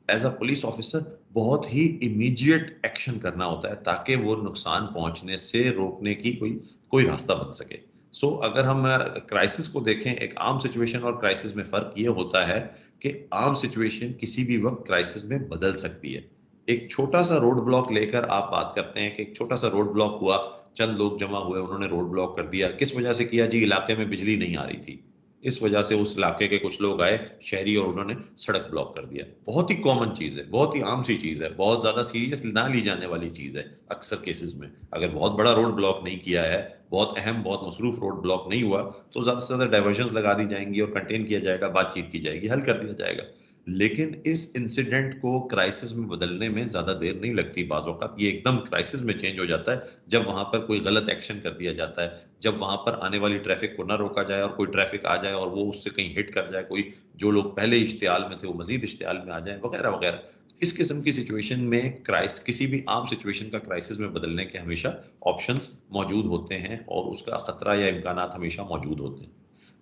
एज अ पुलिस ऑफिसर बहुत ही इमीडिएट एक्शन करना होता है ताकि वो नुकसान पहुंचने से रोकने की कोई रास्ता बन सके। सो अगर हम क्राइसिस को देखें, एक आम सिचुएशन और क्राइसिस में फ़र्क ये होता है कि आम सिचुएशन किसी भी वक्त क्राइसिस में बदल सकती है। एक छोटा सा रोड ब्लॉक लेकर आप बात करते हैं कि एक छोटा सा रोड ब्लॉक हुआ, चंद लोग जमा हुए, उन्होंने रोड ब्लॉक कर दिया। किस वजह से किया जी? इलाके में बिजली नहीं आ रही थी, इस वजह से उस इलाके के कुछ लोग आए शहरी और उन्होंने सड़क ब्लॉक कर दिया। बहुत ही कॉमन चीज़ है, बहुत ही आम सी चीज़ है, बहुत ज़्यादा सीरियस ना ली जाने वाली चीज़ है अक्सर केसेस में। अगर बहुत बड़ा रोड ब्लॉक नहीं किया है, बहुत अहम, बहुत मसरूफ रोड ब्लॉक नहीं हुआ, तो ज़्यादा से ज़्यादा डाइवर्जन लगा दी जाएंगी और कंटेन किया जाएगा, बातचीत की जाएगी, हल कर दिया जाएगा। लेकिन इस इंसिडेंट को क्राइसिस में बदलने में ज़्यादा देर नहीं लगती। बाज़ औक़ात ये एकदम क्राइसिस में चेंज हो जाता है जब वहाँ पर कोई गलत एक्शन कर दिया जाता है, जब वहाँ पर आने वाली ट्रैफिक को ना रोका जाए और कोई ट्रैफिक आ जाए और वो उससे कहीं हिट कर जाए, कोई जो लोग पहले इश्तियाल में थे वो मज़ीद इश्तियाल में आ जाएँ, वगैरह वगैरह। इस किस्म की सिचुएशन में किसी भी आम सिचुएशन का क्राइसिस में बदलने के हमेशा ऑप्शंस मौजूद होते हैं और उसका खतरा या इम्कानात हमेशा मौजूद होते हैं।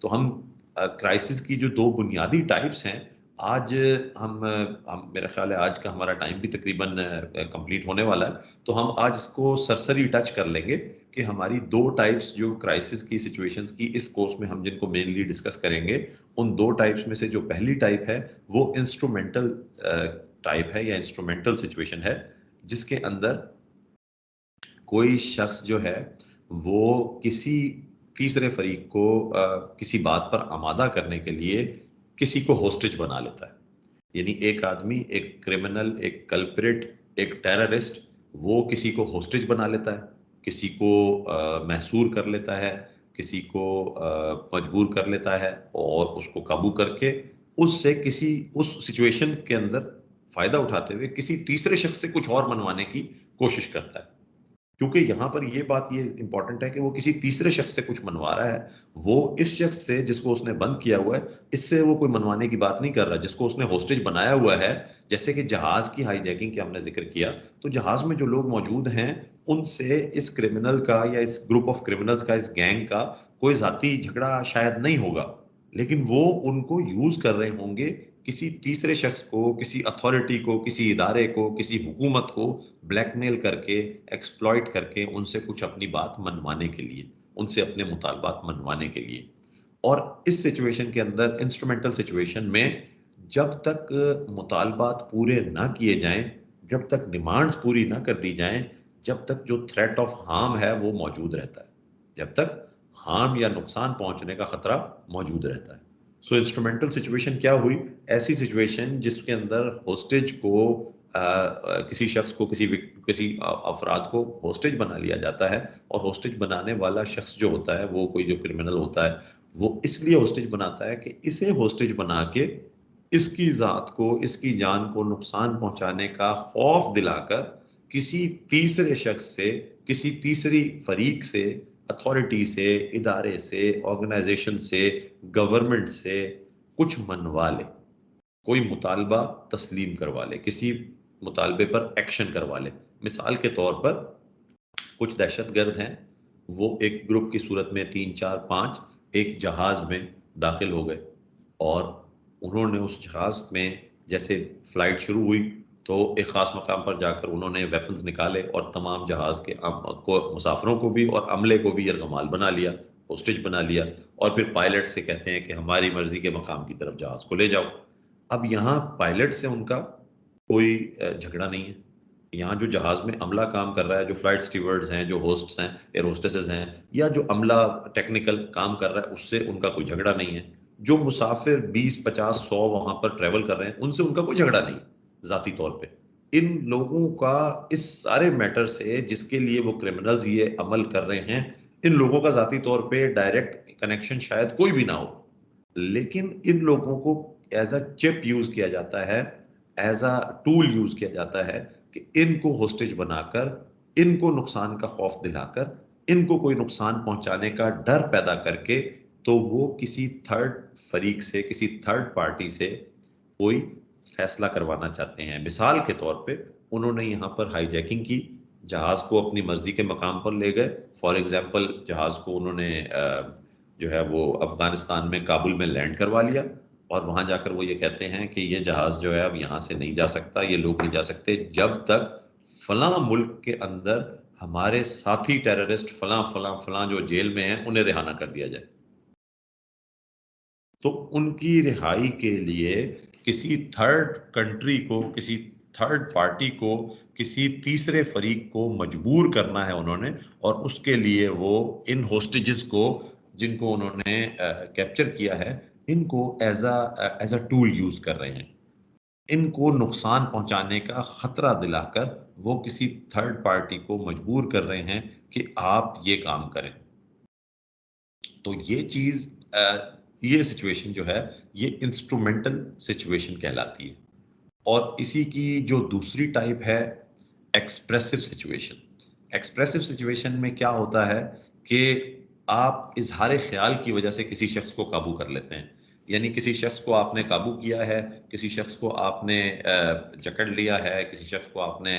तो हम क्राइसिस की जो 2 बुनियादी टाइप्स हैं, आज हम मेरा ख्याल है आज का हमारा टाइम भी तकरीबन कंप्लीट होने वाला है, तो हम आज इसको सरसरी टच कर लेंगे कि हमारी 2 टाइप्स जो क्राइसिस की सिचुएशंस की इस कोर्स में हम जिनको मेनली डिस्कस करेंगे, उन 2 टाइप्स में से जो पहली टाइप है वो इंस्ट्रूमेंटल टाइप है या इंस्ट्रूमेंटल सिचुएशन है, जिसके अंदर कोई शख्स जो है वो किसी तीसरे फरीक को किसी बात पर आमादा करने के लिए किसी को होस्टेज बना लेता है। यानी एक आदमी, एक क्रिमिनल, एक कल्प्रिट, एक टेररिस्ट, वो किसी को होस्टेज बना लेता है, किसी को महसूर कर लेता है, किसी को मजबूर कर लेता है और उसको काबू करके उससे किसी उस सिचुएशन के अंदर फ़ायदा उठाते हुए किसी तीसरे शख्स से कुछ और मनवाने की कोशिश करता है। क्योंकि यहाँ पर ये इम्पोर्टेंट है कि वो किसी तीसरे शख्स से कुछ मनवा रहा है। वो इस शख्स से जिसको उसने बंद किया हुआ है, इससे वो कोई मनवाने की बात नहीं कर रहा। जिसको उसने होस्टेज बनाया हुआ है, जैसे कि जहाज़ की हाईजैकिंग का हमने ज़िक्र किया, तो जहाज़ में जो लोग मौजूद हैं, उनसे इस क्रिमिनल का या इस ग्रुप ऑफ क्रिमिनल्स का, इस गैंग का कोई ज़ाती झगड़ा शायद नहीं होगा। लेकिन वो उनको यूज़ कर रहे होंगे किसी तीसरे शख्स को, किसी अथॉरिटी को, किसी इदारे को, किसी हुकूमत को ब्लैकमेल करके, एक्सप्लॉइट करके उनसे कुछ अपनी बात मनवाने के लिए, उनसे अपने मुतालबात मनवाने के लिए। और इस सिचुएशन के अंदर, इंस्ट्रूमेंटल सिचुएशन में, जब तक मुतालबात पूरे ना किए जाएँ, जब तक डिमांड्स पूरी ना कर दी जाएँ, जब तक जो थ्रेट ऑफ हार्म है वो मौजूद रहता है। जब तक हार्म या नुकसान पहुँचने का खतरा मौजूद रहता है। सो इंस्ट्रूमेंटल सिचुएशन क्या हुई? ऐसी सिचुएशन जिसके अंदर होस्टेज को किसी शख्स को, किसी अफराद को होस्टेज बना लिया जाता है और होस्टेज बनाने वाला शख्स जो होता है, वो कोई जो क्रिमिनल होता है, वो इसलिए होस्टेज बनाता है कि इसे होस्टेज बना के इसकी ज़ात को, इसकी जान को नुकसान पहुंचाने का खौफ दिलाकर किसी तीसरे शख्स से, किसी तीसरी फरीक से, अथॉरिटी से, इदारे से, ऑर्गेनाइजेशन से, गवर्नमेंट से कुछ मनवा ले, कोई मुतालबा तस्लीम करवा ले, किसी मुतालबे पर एक्शन करवा ले। मिसाल के तौर पर कुछ दहशतगर्द हैं, वो एक ग्रुप की सूरत में 3, 4, 5 एक जहाज़ में दाखिल हो गए और उन्होंने उस जहाज़ में जैसे फ्लाइट शुरू हुई तो एक ख़ास मकाम पर जाकर उन्होंने वेपन्स निकाले और तमाम जहाज़ के को मुसाफिरों को भी और अमले को भी यरगमाल बना लिया, होस्टेज बना लिया और फिर पायलट से कहते हैं कि हमारी मर्ज़ी के मकाम की तरफ जहाज़ को ले जाओ। अब यहाँ पायलट से उनका कोई झगड़ा नहीं है। यहाँ जो जहाज़ में अमला काम कर रहा है, जो फ्लाइट स्टीवर्ड्स हैं, जो होस्ट्स हैं, एयर होस्टेसेस हैं या जो अमला टेक्निकल काम कर रहा है, उससे उनका कोई झगड़ा नहीं है। जो मुसाफिर 20, 50, 100 वहाँ पर ट्रैवल कर रहे हैं, उनसे उनका कोई झगड़ा नहीं है, ज़ाती तौर पे। इन लोगों का इस सारे मैटर से जिसके लिए वो क्रिमिनल्स ये अमल कर रहे हैं, इन लोगों का ज़ाती तौर पे डायरेक्ट कनेक्शन शायद कोई भी ना हो। लेकिन इन लोगों को एज़ अ चिप यूज़ किया जाता है, एज़ अ टूल यूज़ किया जाता है कि इनको होस्टेज बनाकर, इनको नुकसान का खौफ दिलाकर, इनको कोई नुकसान पहुँचाने का डर पैदा करके, तो वो किसी थर्ड फरीक से, किसी थर्ड पार्टी से कोई फैसला करवाना चाहते हैं। मिसाल के तौर पे उन्होंने यहाँ पर हाईजैकिंग की, जहाज़ को अपनी मर्ज़ी के मकाम पर ले गए। फॉर एग्ज़ाम्पल जहाज़ को उन्होंने जो है वो अफ़गानिस्तान में काबुल में लैंड करवा लिया और वहाँ जाकर वो ये कहते हैं कि ये जहाज़ जो है अब यहाँ से नहीं जा सकता, ये लोग नहीं जा सकते जब तक फलां मुल्क के अंदर हमारे साथी टेररिस्ट फलां, फलां, फलां जो जेल में हैं, उन्हें रिहा ना कर दिया जाए। तो उनकी रिहाई के लिए किसी थर्ड कंट्री को, किसी थर्ड पार्टी को, किसी तीसरे फरीक को मजबूर करना है उन्होंने और उसके लिए वो इन होस्टेजेस को जिनको उन्होंने कैप्चर किया है, इनको एज़ अ टूल यूज़ कर रहे हैं। इनको नुकसान पहुँचाने का खतरा दिलाकर वो किसी थर्ड पार्टी को मजबूर कर रहे हैं कि आप ये काम करें। तो ये चीज़ ये सिचुएशन जो है, ये इंस्ट्रूमेंटल सिचुएशन कहलाती है। और इसी की जो दूसरी टाइप है एक्सप्रेसिव सिचुएशन। एक्सप्रेसिव सिचुएशन में क्या होता है कि आप इज़हार ख़्याल की वजह से किसी शख्स को काबू कर लेते हैं। यानी किसी शख्स को आपने काबू किया है, किसी शख्स को आपने जकड़ लिया है, किसी शख्स को आपने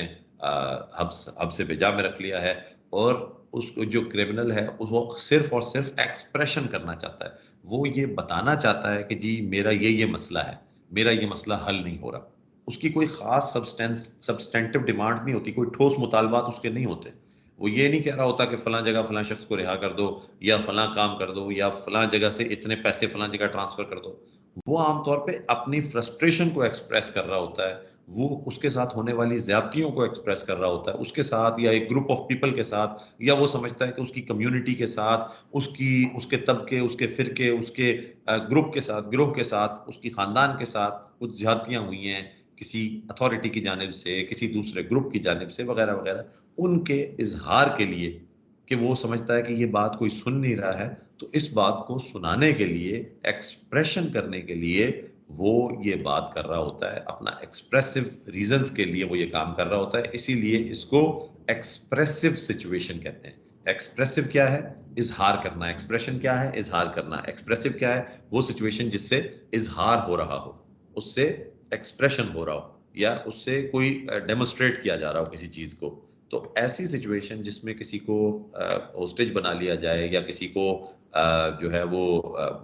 हब्स से बेजा में रख लिया है और उसको जो क्रिमिनल है वो सिर्फ़ और सिर्फ़ एक्सप्रेशन करना चाहता है। वो ये बताना चाहता है कि जी मेरा ये मसला है, मेरा ये मसला हल नहीं हो रहा। उसकी कोई ख़ास सब्सटेंटिव डिमांड्स नहीं होती, कोई ठोस मुतालबात उसके नहीं होते। वो ये नहीं कह रहा होता कि फलाँ जगह फलाँ शख्स को रिहा कर दो या फलाँ काम कर दो या फलाँ जगह से इतने पैसे फलाँ जगह ट्रांसफ़र कर दो। वो आम तौर पे अपनी फ्रस्ट्रेशन को एक्सप्रेस कर रहा होता है। वो उसके साथ होने वाली ज़्यादतियों को एक्सप्रेस कर रहा होता है। उसके साथ या एक ग्रुप ऑफ पीपल के साथ या वो समझता है कि उसकी कम्युनिटी के साथ, उसके तबके, उसके फ़िरके, उसके ग्रुप के साथ, गिरोह के साथ, उसकी ख़ानदान के साथ कुछ ज़्यादतियाँ हुई हैं, किसी अथॉरिटी की जानिब से, किसी दूसरे ग्रुप की जानिब से वग़ैरह-वग़ैरह। उनके इज़हार के लिए कि वो समझता है कि ये बात कोई सुन नहीं रहा है, तो इस बात को सुनाने के लिए, एक्सप्रेशन करने के लिए वो ये बात कर रहा होता है। अपना एक्सप्रेसिव रीज़न्स के लिए वो ये काम कर रहा होता है, इसीलिए इसको एक्सप्रेसिव सिचुएशन कहते हैं। एक्सप्रेसिव क्या है? इज़हार करना। एक्सप्रेशन क्या है? इज़हार करना। एक्सप्रेसिव क्या है? वो सिचुएशन जिससे इज़हार हो रहा हो, उससे एक्सप्रेशन हो रहा हो या उससे कोई डेमोन्स्ट्रेट किया जा रहा हो किसी चीज़ को। तो ऐसी सिचुएशन जिसमें किसी को होस्टेज बना लिया जाए या किसी को जो है वो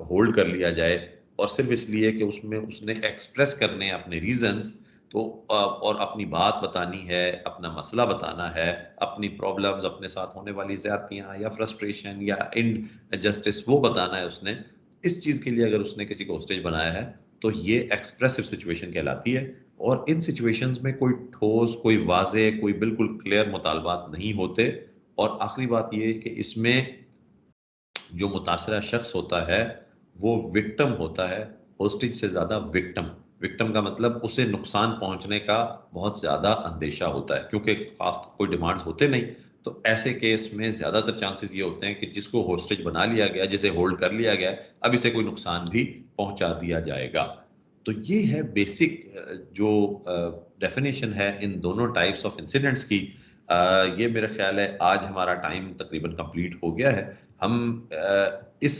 होल्ड कर लिया जाए और सिर्फ़ इसलिए कि उसमें उसने एक्सप्रेस करने हैं अपने रीज़न्स तो और अपनी बात बतानी है, अपना मसला बताना है, अपनी प्रॉब्लम्स, अपने साथ होने वाली ज़्यादतियाँ या फ्रस्ट्रेशन या इनजस्टिस वो बताना है उसने। इस चीज़ के लिए अगर उसने किसी को होस्टेज बनाया है, तो ये एक्सप्रेसिव सिचुएशन कहलाती है और इन सिचुएशंस में कोई ठोस, कोई वाज़े, कोई बिल्कुल क्लियर मुतालबात नहीं होते और आखिरी बात ये है कि इसमें जो मुतासरा शख्स होता है, वो विक्टिम होता है, होस्टेज से ज़्यादा विक्टिम। विक्टिम का मतलब उसे नुकसान पहुँचने का बहुत ज़्यादा अंदेशा होता है क्योंकि ख़ास कोई डिमांड्स होते नहीं, तो ऐसे केस में ज़्यादातर चांसेस ये होते हैं कि जिसको होस्टेज बना लिया गया, जिसे होल्ड कर लिया गया है, अब इसे कोई नुकसान भी पहुँचा दिया जाएगा। तो ये है बेसिक जो डेफिनिशन है इन दोनों टाइप्स ऑफ इंसिडेंट्स की ये मेरा ख्याल है आज हमारा टाइम तकरीबन कंप्लीट हो गया है। हम इस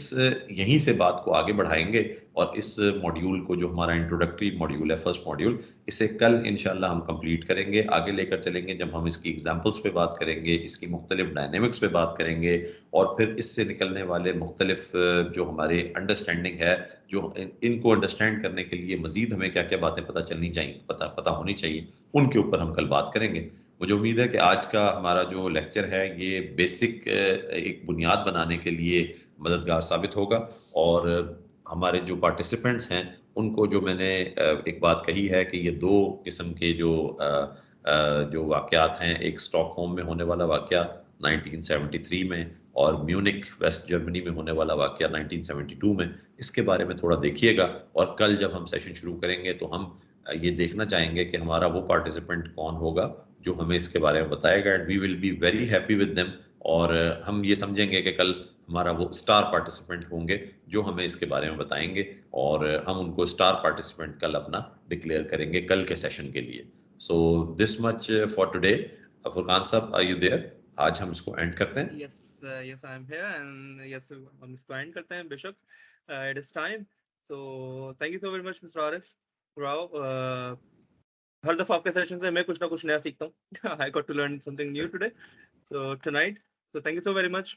यहीं से बात को आगे बढ़ाएंगे और इस मॉड्यूल को, जो हमारा इंट्रोडक्टरी मॉड्यूल है, फर्स्ट मॉड्यूल, इसे कल इंशाल्लाह हम कंप्लीट करेंगे, आगे लेकर चलेंगे, जब हम इसकी एग्जांपल्स पे बात करेंगे, इसकी मुख्तलिफ डायनेमिक्स पे बात करेंगे, और फिर इससे निकलने वाले मुख्तलिफ जो हमारे अंडरस्टैंडिंग है, जो इनको अंडरस्टैंड करने के लिए मजीद हमें क्या क्या बातें पता चलनी चाहिए, पता होनी चाहिए, उनके ऊपर हम कल बात करेंगे। मुझे उम्मीद है कि आज का हमारा जो लेक्चर है ये बेसिक एक बुनियाद बनाने के लिए मददगार साबित होगा, और हमारे जो पार्टिसिपेंट्स हैं उनको जो मैंने एक बात कही है कि ये दो किस्म के जो वाक़यात हैं, एक स्टॉकहोम में होने वाला वाक़या 1973 में और म्यूनिक वेस्ट जर्मनी में होने वाला वाक़या 1972 में, इसके बारे में थोड़ा देखिएगा। और कल जब हम सेशन शुरू करेंगे तो हम ये देखना चाहेंगे कि हमारा वो पार्टिसिपेंट कौन होगा जो हमें इसके बारे में बताएगा, and we will be very happy with them. और हम ये समझेंगे कि कल हमारा वो स्टार पार्टिसिपेंट होंगे जो हमें इसके बारे में बताएंगे, और हम उनको स्टार पार्टिसिपेंट कल अपना डिक्लेयर करेंगे कल के सेशन के लिए। So this much for today. Furqan साहब, आर यू देयर? आज हम इसको एंड करते हैं। Yes, yes, I'm here, and yes, हम इसको end करते हैं बेशक. It is time. So thank you so very much, Mr. Arif Rao. हर दफा आपके सेशन से मैं कुछ ना कुछ नया सीखता हूँ. I got to learn something new today. So tonight. So thank you so very much.